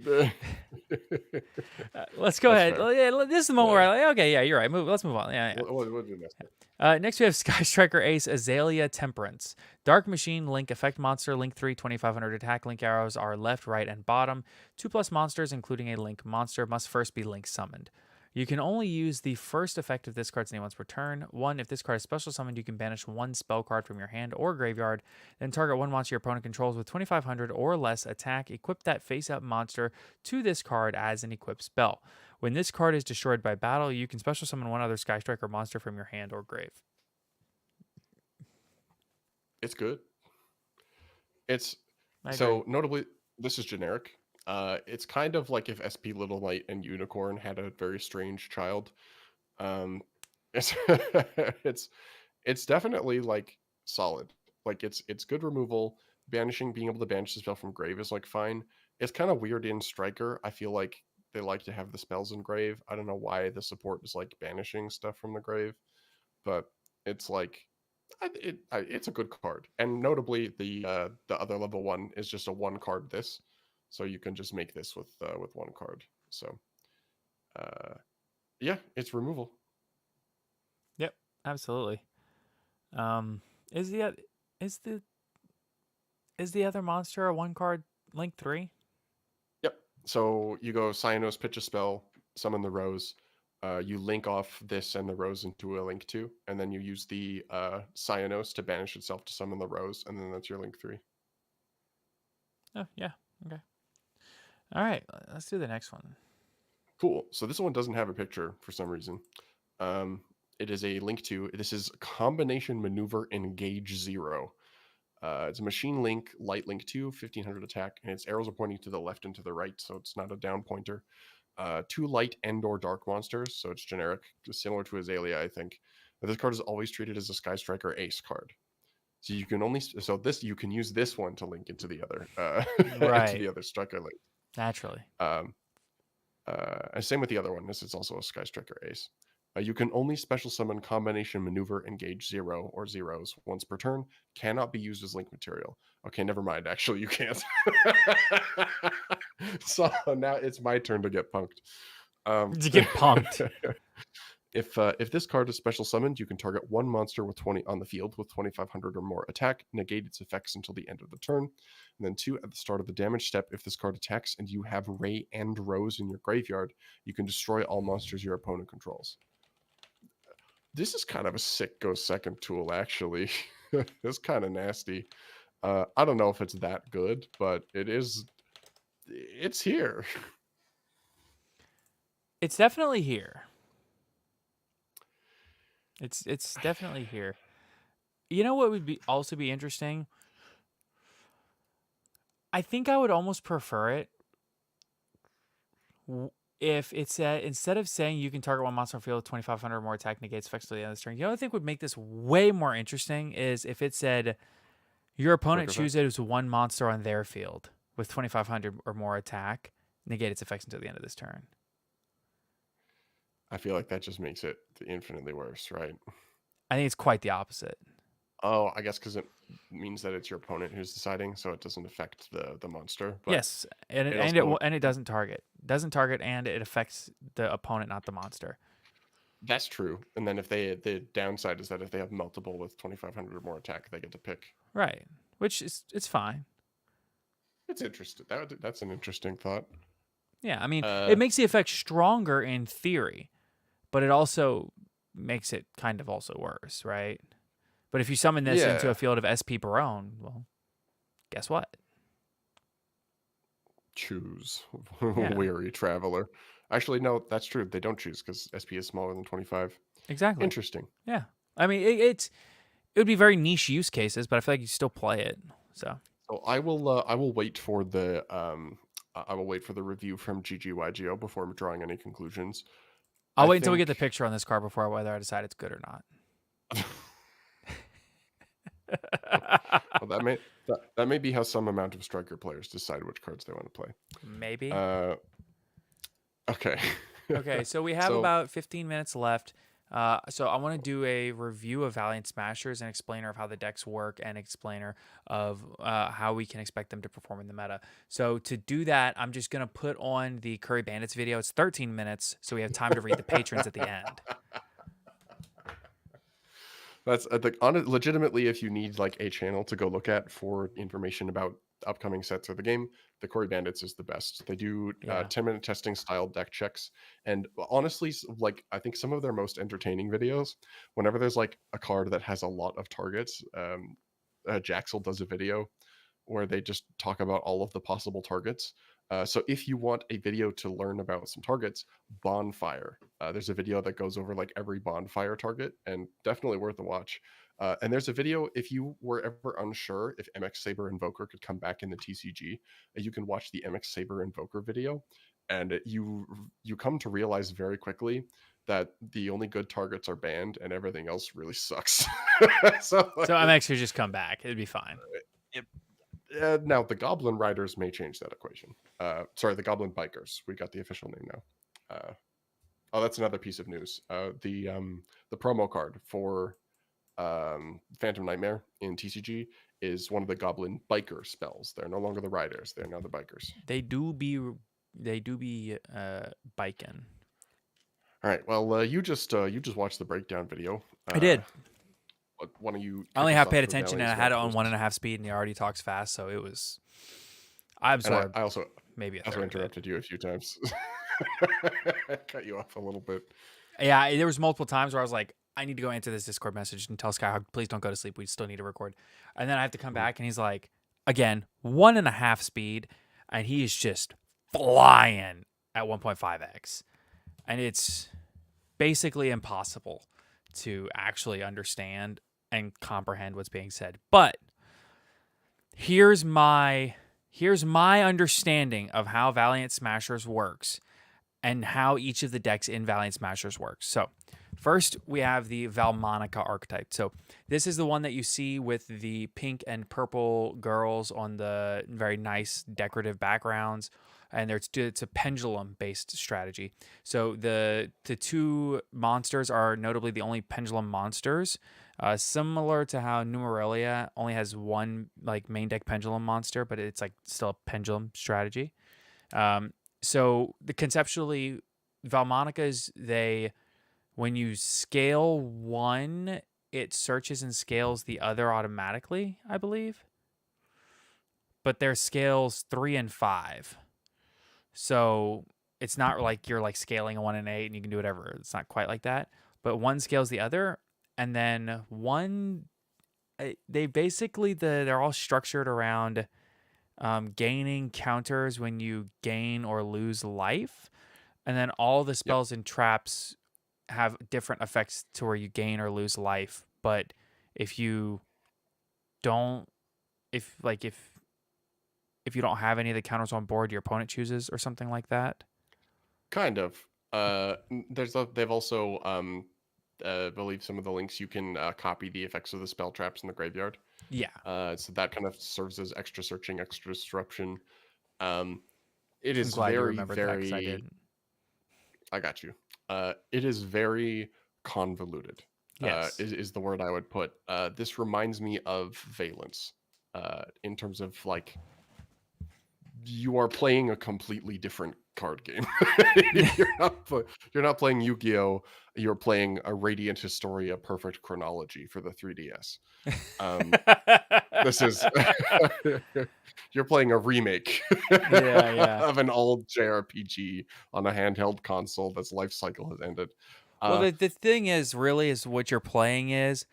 Let's go That's ahead. fair. Yeah, this is the moment Yeah. where I'm like, okay, yeah, you're right. Let's move on. Yeah, We'll do next. yeah. Next, we have Sky Striker Ace Azalea Temperance. Dark Machine, Link Effect Monster, Link 3, 2500 attack. Link arrows are left, right, and bottom. 2+ monsters, including a Link monster, must first be Link summoned. You can only use the first effect of this card's name once per turn. 1. If this card is special summoned, you can banish one spell card from your hand or graveyard. Then target one monster your opponent controls with 2500 or less attack. Equip that face-up monster to this card as an equipped spell. When this card is destroyed by battle, you can special summon one other Sky Striker monster from your hand or grave. It's good. It's I agree. so notably this is generic. It's kind of like if SP Little Knight and Unicorn had a very strange child. Um, it's it's it's definitely like solid. Like it's good removal. Banishing, being able to banish the spell from grave is like fine. It's kind of weird in Striker. I feel like they like to have the spells in grave. I don't know why the support is like banishing stuff from the grave, but it's like it's a good card. And notably, the other level one is just a one card this, so you can just make this with one card. So uh, yeah, it's removal. Yep, absolutely. Um, is the is the is the other monster a one card Link 3? Yep. So you go Cyanos, pitch a spell, summon the rose. You link off this and the rose into a link 2, and then you use the Cyanos to banish itself to summon the rose, and then that's your link 3. Oh yeah. Okay. All right. Let's do the next one. Cool. So this one doesn't have a picture for some reason. It is a link 2. This is combination maneuver engage 0. It's a machine link, light link 2, 1500 attack, and its arrows are pointing to the left and to the right, so it's not a down pointer. 2 light and or dark monsters, so it's generic, similar to Azalea, I think. But this card is always treated as a Sky Striker Ace card. So you can you can use this one to link into the other into Right. the other Striker link. Naturally. Um, And same with the other one. This is also a Sky Striker Ace. You can only special summon combination maneuver engage 0 or zeros once per turn. Cannot be used as link material. Okay, never mind. Actually, you can't. So now it's my turn to get punked. To get punked. If this card is special summoned, you can target one monster with 20 on the field with 2,500 or more attack, negate its effects until the end of the turn. And then 2, at the start of the damage step, if this card attacks and you have Ray and Rose in your graveyard, you can destroy all monsters your opponent controls. This is kind of a sick go second tool, actually. It's kind of nasty. I don't know if it's that good, but it's here. It's definitely here. It's definitely here. You know what would also be interesting? I think I would almost prefer it if it said, instead of saying you can target one monster on field with 2,500 or more attack, negates effects to the end of this turn. You know what I think would make this way more interesting is if it said your opponent chooses one monster on their field with 2,500 or more attack, negate its effects until the end of this turn. I feel like that just makes it infinitely worse, right? I think it's quite the opposite. Oh, I guess because it means that it's your opponent who's deciding, so it doesn't affect the monster. But yes, and it doesn't target. Doesn't target, and it affects the opponent, not the monster. That's true. And then if the downside is that if they have multiple with 2,500 or more attack, they get to pick. Right, which is it's fine. It's interesting. That's an interesting thought. Yeah, I mean, it makes the effect stronger in theory, but it also makes it kind of also worse, right? But if you summon this into a field of SP Barone, well, guess what? Choose. Weary traveler. Actually, no, that's true. They don't choose because SP is smaller than 25. Exactly. Interesting. Yeah. I mean, it would be very niche use cases, but I feel like you still play it. So I will wait for the review from GGYGO before drawing any conclusions. I'll wait until we get the picture on this card before whether I decide it's good or not. Well, that may be how some amount of striker players decide which cards they want to play. Maybe. Okay. Okay, so we have about 15 minutes left. So I want to do a review of Valiant Smashers, an explainer of how the decks work, and explainer of how we can expect them to perform in the meta. So to do that, I'm just going to put on the Curry Bandits video. It's 13 minutes, so we have time to read the patrons at the end. That's legitimately, if you need like a channel to go look at for information about upcoming sets of the game, the Corey Bandits is the best. They do 10-minute testing style deck checks, and honestly, like I think some of their most entertaining videos, whenever there's like a card that has a lot of targets, Jaxel does a video where they just talk about all of the possible targets. So if you want a video to learn about some targets, Bonfire. There's a video that goes over like every Bonfire target, and definitely worth a watch. And there's a video, if you were ever unsure if MX Saber Invoker could come back in the TCG, you can watch the MX Saber Invoker video, and you come to realize very quickly that the only good targets are banned and everything else really sucks. So MX could just come back. It'd be fine. Now the Goblin Riders may change that equation. Sorry, the Goblin Bikers. We got the official name now. That's another piece of news. The promo card for Phantom Nightmare in TCG is one of the Goblin Biker spells. They're no longer the Riders. They're now the Bikers. They do be biking. All right. Well, you just watched the breakdown video. I did. Why don't you? I only have paid attention, and I had it on 1.5 speed, and he already talks fast, so it was. I absorbed. I also maybe interrupted you a few times. Cut you off a little bit. Yeah, there was multiple times where I was like, I need to go answer this Discord message and tell Skyhawk, please don't go to sleep. We still need to record. And then I have to come back, and he's like, again, 1.5 speed, and he is just flying at 1.5x, and it's basically impossible to actually understand and comprehend what's being said. But here's my understanding of how Valiant Smashers works and how each of the decks in Valiant Smashers works. So first, we have the Valmonica archetype. So this is the one that you see with the pink and purple girls on the very nice decorative backgrounds. and it's a pendulum based strategy. So the two monsters are notably the only pendulum monsters. Similar to how Numerelia only has one like main deck pendulum monster, but it's like still a pendulum strategy. Um, so the conceptually, Valmonica's, they, when you scale one, it searches and scales the other automatically, I believe. But there's scales 3 and 5. So it's not like you're like scaling a 1 and 8 and you can do whatever. It's not quite like that. But one scales the other, and then one, they basically, they're all structured around gaining counters when you gain or lose life. And then all the Yep. spells and traps have different effects to where you gain or lose life. But if you don't, if you don't have any of the counters on board, your opponent chooses or something like that. Kind of. They've also believe some of the links you can copy the effects of the spell traps in the graveyard. Yeah, So that kind of serves as extra searching, extra disruption. Um, it I'm is glad you very, remembered that because I very. didn't. I got you. It is very convoluted. Yes. Is the word I would put. This reminds me of Valence, in terms of like you are playing a completely different card game. You're not playing Yu-Gi-Oh. You're playing a Radiant Historia Perfect Chronology for the 3DS. This is you're playing a remake Yeah, yeah. of an old JRPG on a handheld console that's life cycle has ended. Well, Uh, the thing is, really, is what you're playing is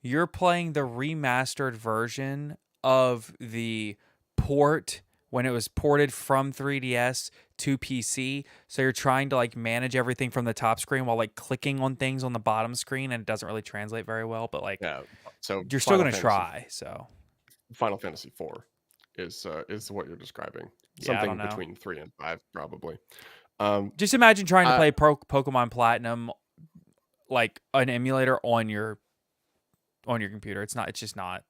you're playing the remastered version of the port when it was ported from 3DS to PC. So you're trying to like manage everything from the top screen while like clicking on things on the bottom screen, and it doesn't really translate very well. But like yeah. So you're still gonna try. So Final Fantasy 4 is what you're describing. yeah, I don't Something know. between 3 and 5 probably. Um, Just imagine trying to uh, play Pokemon Platinum like an emulator on your computer. It's not. It's just not.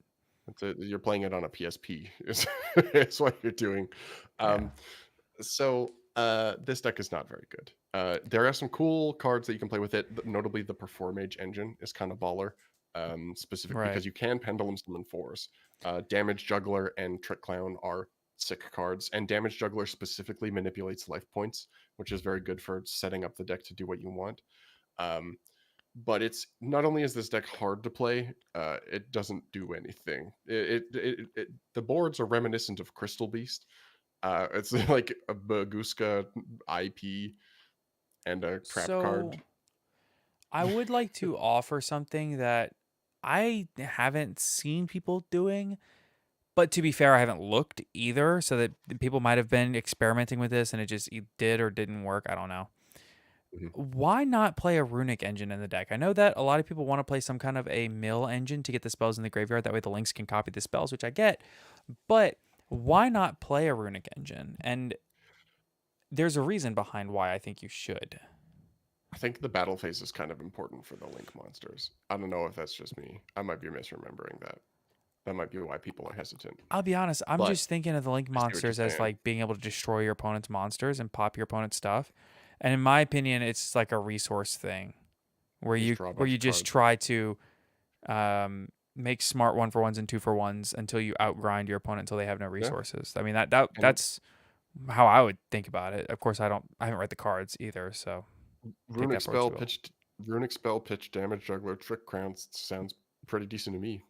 you're playing it on a PSP is what you're doing. Yeah. Um, this deck is not very good. There are some cool cards that you can play with it. Notably, the Performage engine is kind of baller. Specific Right. because you can pendulum summon fours. Damage Juggler and Trick Clown are sick cards, and Damage Juggler specifically manipulates life points, which is very good for setting up the deck to do what you want. Um, but it's not only is this deck hard to play, it doesn't do anything. The boards are reminiscent of Crystal Beast. It's like a Baguska IP and a trap card. So I would like to offer something that I haven't seen people doing, but to be fair, I haven't looked either. So that people might have been experimenting with this and it just did or didn't work. I don't know. Mhm. Why not play a runic engine in the deck? I know that a lot of people want to play some kind of a mill engine to get the spells in the graveyard. That way the links can copy the spells, which I get. But why not play a runic engine? And there's a reason behind why I think you should. I think the battle phase is kind of important for the Link monsters. I don't know if that's just me. I might be misremembering that. That might be why people are hesitant. I'll be honest, I'm But just thinking of the link I see what you're monsters as saying. like being able to destroy your opponent's monsters and pop your opponent's stuff. And in my opinion, it's like a resource thing where Just you draw a where bunch you of just cards. try to make smart 1-for-1s and 2-for-1s until you outgrind your opponent until they have no Yeah, resources. I mean and that's how I would think about it. Of course, I haven't read the cards either, so take runic that for what spell you will. pitched, runic spell pitch, damage juggler, trick crown sounds pretty decent to me.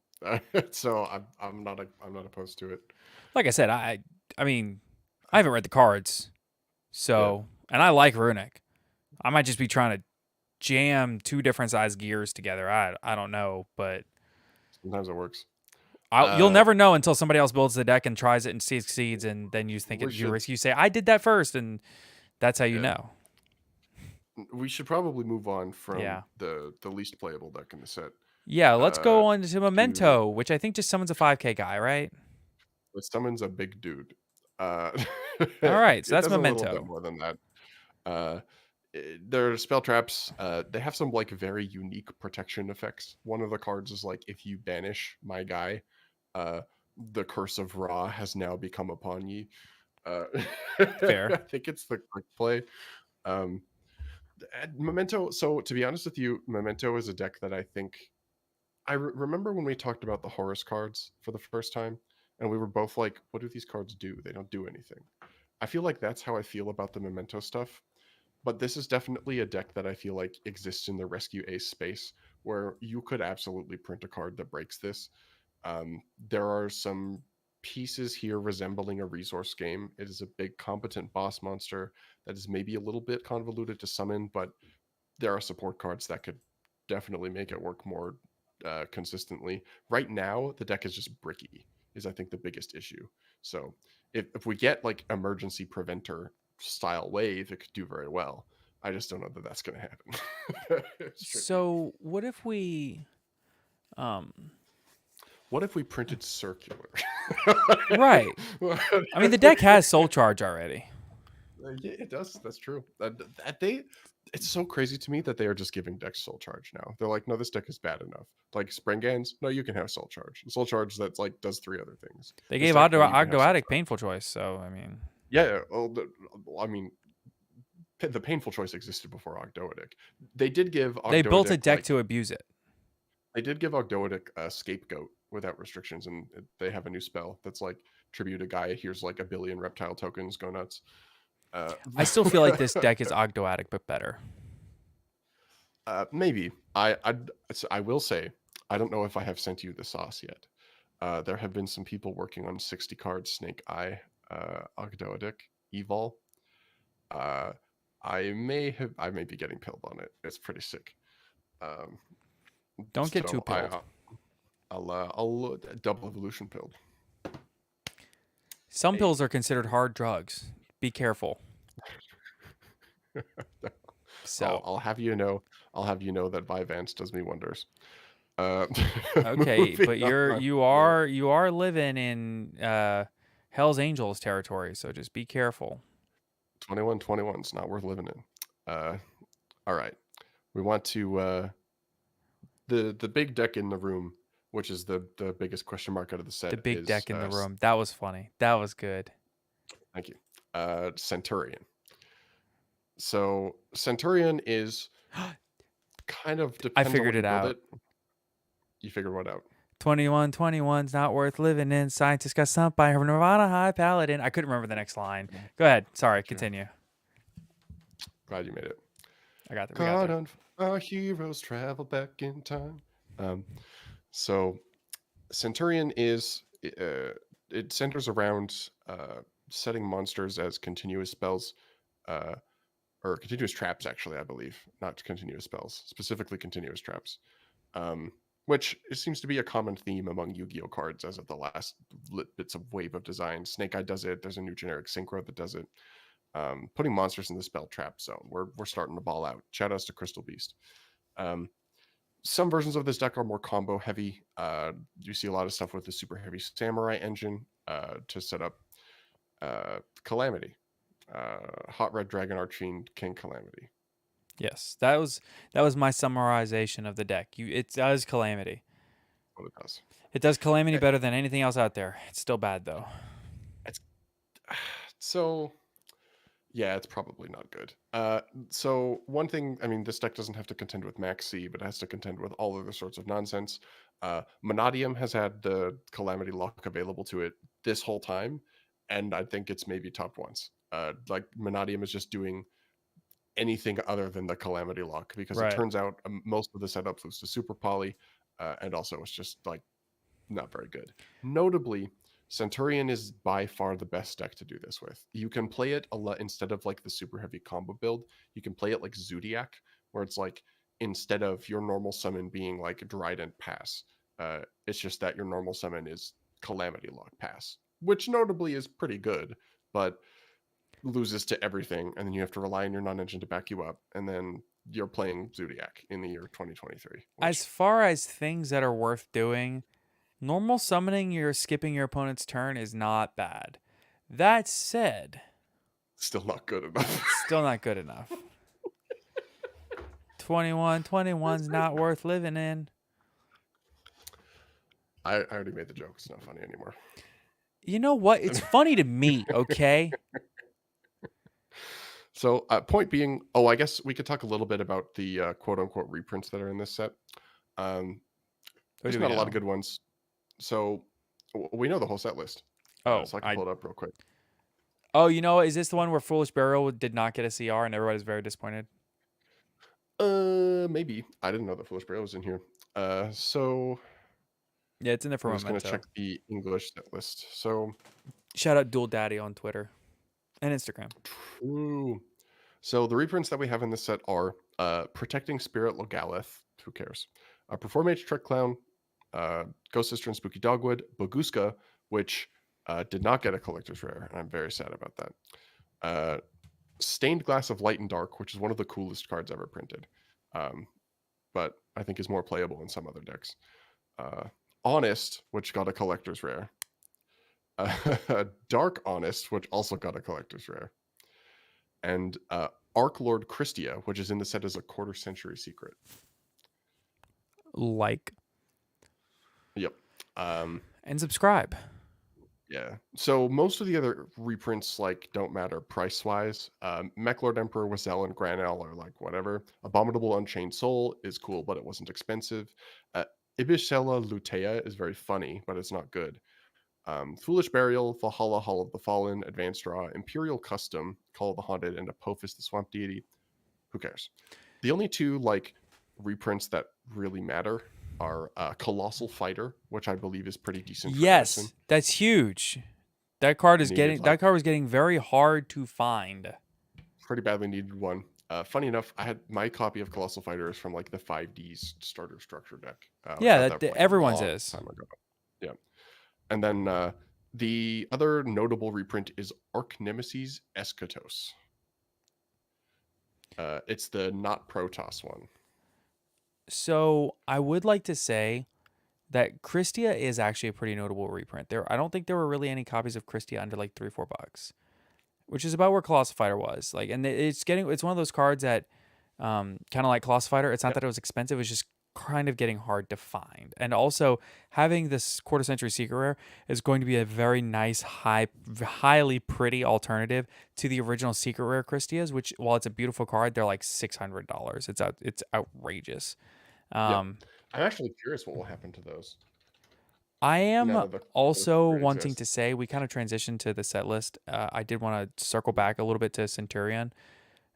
So I'm not opposed to it. Like I said, I mean, I haven't read the cards, Yeah, so and I like runic. I might just be trying to jam two different size gears together. I don't know, but sometimes it works. you'll Uh, never know until somebody else builds the deck and tries it and succeeds, and then you think we should you say I did that first, and that's how you yeah, know. we should probably move on from Yeah, the least playable deck in the set. yeah. Let's Uh, go on to to Memento, which I think just summons a 5K guy, right? it summons a big dude. Uh, All right, so it that's does a little bit Memento. more than that. Their spell traps, they have some like very unique protection effects. One of the cards is like if you banish my guy, uh, the curse of Ra has now become upon ye. Uh, Fair. I think it's the quick play. Um, Memento. So to be honest with you, Memento is a deck that I think remember when we talked about the Horus cards for the first time, and we were both like, "What do these cards do? They don't do anything." I feel like that's how I feel about the Memento stuff. But this is definitely a deck that I feel like exists in the Rescue Ace space, where you could absolutely print a card that breaks this. There are some pieces here resembling a resource game. It is a big, competent boss monster that is maybe a little bit convoluted to summon, but there are support cards that could definitely make it work more consistently. Right now, the deck is just bricky, is I think the biggest issue. So if we get like emergency preventer style wave, it could do very well. I just don't know that that's going to happen. It's tricky. So what if we um What if we printed circular? right. I mean the deck has soul charge already. Yeah, it does. That's true. It's so crazy to me that they are just giving decks soul charge now. They're like, no, this deck is bad enough. Like Sprengans, no, you can have soul charge. Soul charge that's like does three other things. They This gave deck, no, you can have soul Ogdoadic charge. painful choice, so I mean Yeah, well, I mean, the painful choice existed before Ogdoadic. They did give they built a Ogdoadic deck like to abuse it. they did give Ogdoadic a scapegoat without restrictions, and they have a new spell that's like tribute a guy. Here's like a billion reptile tokens. Go nuts. Uh, I still feel like this deck is Ogdoadic but better. Maybe I will say I don't know if I have sent you the sauce yet. There have been some people working on 60 card Snake Eye Ogdoadic Evol. Uh, I may be getting pilled on it. It's pretty sick. Um, Don't get too so pilled. I'll double evolution pilled. Some Hey. pills are considered hard drugs. Be careful. So I'll have you know. I'll have you know that Vyvanse does me wonders. Uh, okay, but moving on. you are living in Hell's Angels territory, so just be careful. 21 is not worth living in. All right. We want to the big deck in the room, which is the biggest question mark out of the set The big is deck in the room. That was funny. That was good. thank you. Centurion. So Centurion is kind of I depends on figured what you it build out. it. You figured what out? 21's not worth living in. Scientists got sent by her Nirvana High Paladin. I couldn't remember the next line. Go ahead. Sorry, Gotcha. continue. Glad you made it. I got there. We got there. Our heroes travel back in time. So Centurion is it centers around setting monsters as continuous spells, or continuous traps. Actually, I believe not continuous spells, specifically continuous traps. Which seems to be a common theme among Yu-Gi-Oh cards as of the last bits of wave of design. Snake Eye does it. There's a new generic synchro that does it. Putting monsters in the spell trap zone. We're starting to ball out. Shout outs to Crystal Beast. Some versions of this deck are more combo heavy. You see a lot of stuff with the super heavy Samurai engine to set up Calamity, Hot Red Dragon Archfiend King Calamity. Yes, that was my summarization of the deck. It does Calamity. What it does. It does Calamity better than anything else out there. It's still bad though. It's so yeah, it's probably not good. So one thing, I mean, this deck doesn't have to contend with Max C, but it has to contend with all other sorts of nonsense. Monadium has had the Calamity lock available to it this whole time, and I think it's maybe top once. Like Monadium is just doing anything other than the Calamity lock because it Right. turns out most of the setups lose to Super Poly, and also it's just like not very good. Notably, Centurion is by far the best deck to do this with. You can play it a lot instead of like the super heavy combo build. You can play it like Zodiac, where it's like instead of your normal summon being like Dryden Pass, it's just that your normal summon is Calamity Lock Pass, which notably is pretty good, but loses to everything, and then you have to rely on your non-engine to back you up, and then you're playing Zodiac in the year 2023. As far as things that are worth doing, normal summoning you're skipping your opponent's turn is not bad. That said, still not good enough. still not good enough. 21's not worth living in. I already made the joke. It's not funny anymore. You know what? It's funny to me, okay? So, point being, I guess we could talk a little bit about the quote unquote reprints that are in this set. Um, What there's do we not a lot of know? good ones. So, we know the whole set list. Oh, So I can pull it up real quick. you know, is this the one where Foolish Burial did not get a CR and everybody's very disappointed? Maybe. I didn't know that Foolish Burial was in here. So Yeah, it's in there for I'm just gonna Memento. check the English set list. So Shout out Dual Daddy on Twitter and Instagram. true. So the reprints that we have in this set are Protecting Spirit Logalith. Who cares? Performance Trick Clown, Ghost Sister and Spooky Dogwood, Boguska, which did not get a collector's rare, and I'm very sad about that. Uh, Stained Glass of Light and Dark, which is one of the coolest cards ever printed, but I think is more playable in some other decks. Honest, which got a collector's rare. Dark Honest, which also got a collector's rare. And Arc Lord Christia, which is in the set as a quarter century secret. Like Yep. and subscribe. Yeah. So most of the other reprints don't matter price wise. Mech Lord Emperor, Wazelle, and Granel are like whatever. Abominable Unchained Soul is cool, but it wasn't expensive. Ibishella Lutea is very funny, but it's not good. Foolish Burial, Valhalla Hall of the Fallen, Advanced Draw, Imperial Custom, Call of the Haunted, and Apophis the Swamp Deity. Who cares? The only two reprints that really matter are Colossal Fighter, which I believe is pretty decent for Edison. Yes, that's huge. That card is Needed, that card was getting very hard to find. Pretty badly needed one. Funny enough, I had my copy of Colossal Fighter is from the 5D's starter structure deck. Yeah, got that a everyone's long is. time ago. Yeah. And then the other notable reprint is Arch Nemesis Eschatos. It's the not Protoss one. So I would like to say that Christia is actually a pretty notable reprint. I don't think there were really any copies of Christia under like $3-4, which is about where Colossal Fighter was. And it's one of those cards that kind of like Colossal Fighter. It's not that it was expensive; it's just kind of getting hard to find. And also having this quarter century secret rare is going to be a very nice, highly pretty alternative to the original secret rare Christias, which while it's a beautiful card, they're like $600. It's outrageous. I'm actually curious what will happen to those. I am also wanting exist. to say we kind of transitioned to the set list. I did want to circle back a little bit to Centurion.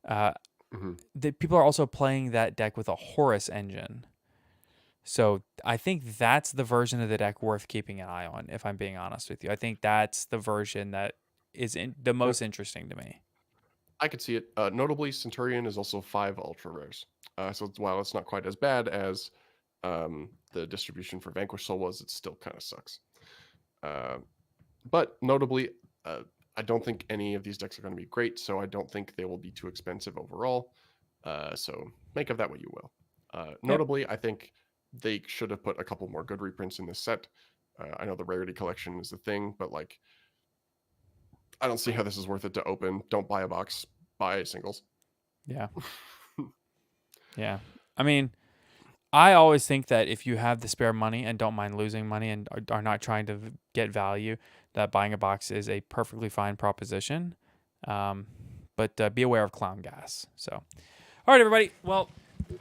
The people are also playing that deck with a Horus engine. So I think that's the version of the deck worth keeping an eye on, if I'm being honest with you. I think that's the version that is the most interesting to me. I could see it. Notably, Centurion is also 5 ultra rares. So while it's not quite as bad as the distribution for Vanquish Soul was, it still kind of sucks. But notably, I don't think any of these decks are going to be great, so I don't think they will be too expensive overall. So make of that what you will. Notably, I think they should have put a couple more good reprints in this set. I know the rarity collection is the thing, but I don't see how this is worth it to open. Don't buy a box, buy singles. Yeah. Yeah. I mean, I always think that if you have the spare money and don't mind losing money and are not trying to get value, that buying a box is a perfectly fine proposition. But be aware of clown gas. So, all right, everybody. Well,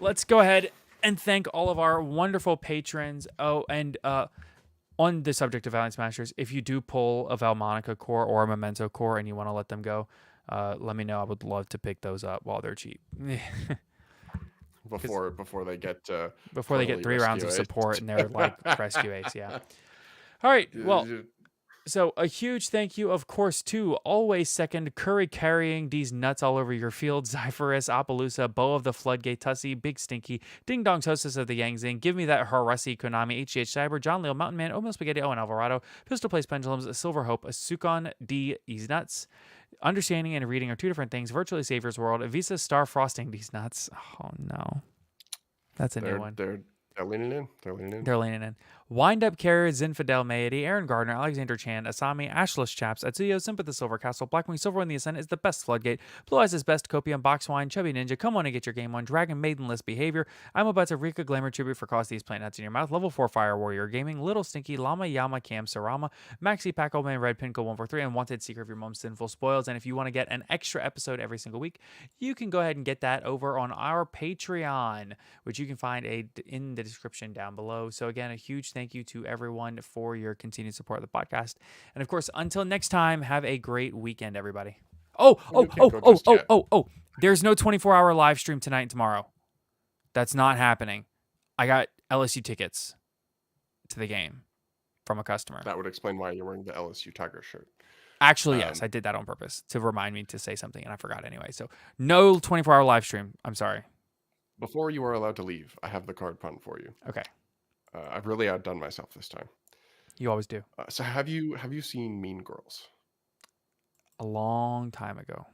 let's go ahead and thank all of our wonderful patrons. Oh, and on the subject of Valiant Smashers, if you do pull a Valmonica core or a Memento core and you want to let them go, let me know. I would love to pick those up while they're cheap. Before they get 3 rounds of support and they're like rescue ace. Yeah. All right. Well, so a huge thank you, of course, to always second Curry carrying these nuts all over your field, Zyphorus, Appaloosa, Bow of the Floodgate, Tussie, Big Stinky, Ding Dong's hostess of the Yang Zing, Give Me That Harussi, Konami, HGH Cyber, John Leo, Mountain Man, Omo Spaghetti, Owen Alvarado, Pistol Place Pendulums, Silver Hope, Sukon D, Ease Nuts. Understanding and reading are two different things. Virtually Savior's World, Visa Star Frosting, these nuts. Oh, no. That's a new one. They're leaning in. They're leaning in. Wind Up Carrier, Zinfandel Maedy, Aaron Gardner, Alexander Chan, Asami, Ashless Chaps, Atsuyo, Sympathy Silver Castle, Blackwing Silver in the Ascent is the best Floodgate, Blue Eyes is best, Copium, Boxwine, Chubby Ninja, Come On and Get Your Game On, Dragon Maidenless Behavior, I'm about to Rika Glamour Tribute for Cause These Plant Nuts in Your Mouth, Level 4 Fire Warrior Gaming, Little Stinky, Lama Yama Cam Sarama, Maxi Pack Old Man Red Pinko 143, and Wanted Secret of Your Mom's Sinful Spoils. And if you want to get an extra episode every single week, you can go ahead and get that over on our Patreon, which you can find in the description down below. So again, a huge thank you to everyone for your continued support of the podcast. And of course, until next time, have a great weekend, everybody. There's no 24-hour live stream tonight and tomorrow. That's not happening. I got LSU tickets to the game from a customer. That would explain why you're wearing the LSU Tiger shirt. Actually, yes, I did that on purpose to remind me to say something, and I forgot anyway. So no 24-hour live stream. I'm sorry. Before you are allowed to leave, I have the card pun for you. Okay. I've really outdone myself this time. You always do. So have you seen Mean Girls? A long time ago.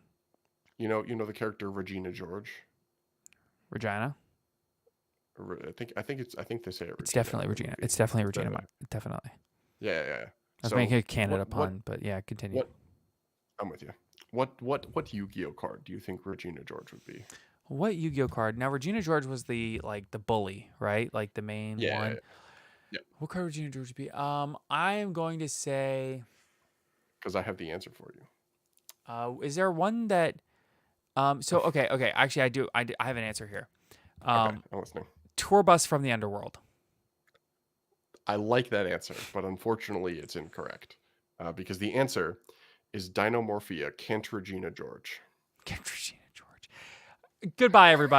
You know the character Regina George? Regina? I think they say it. It's definitely Regina. It's definitely Regina. Definitely. Yeah. I was making a Canada pun, but yeah, continue. I'm with you. What Yu-Gi-Oh card do you think Regina George would be? What Yu-Gi-Oh card? Now Regina George was the bully, right? Like the main one. Yeah. What card would Regina George be? I am going to say, because I have the answer for you. Is there one that okay. Actually, I do. I have an answer here. Okay, I'm listening. Tour bus from the underworld. I like that answer, but unfortunately, it's incorrect because the answer is Dinomorphia Cant Regina George. Cant Regina George. Goodbye, everybody.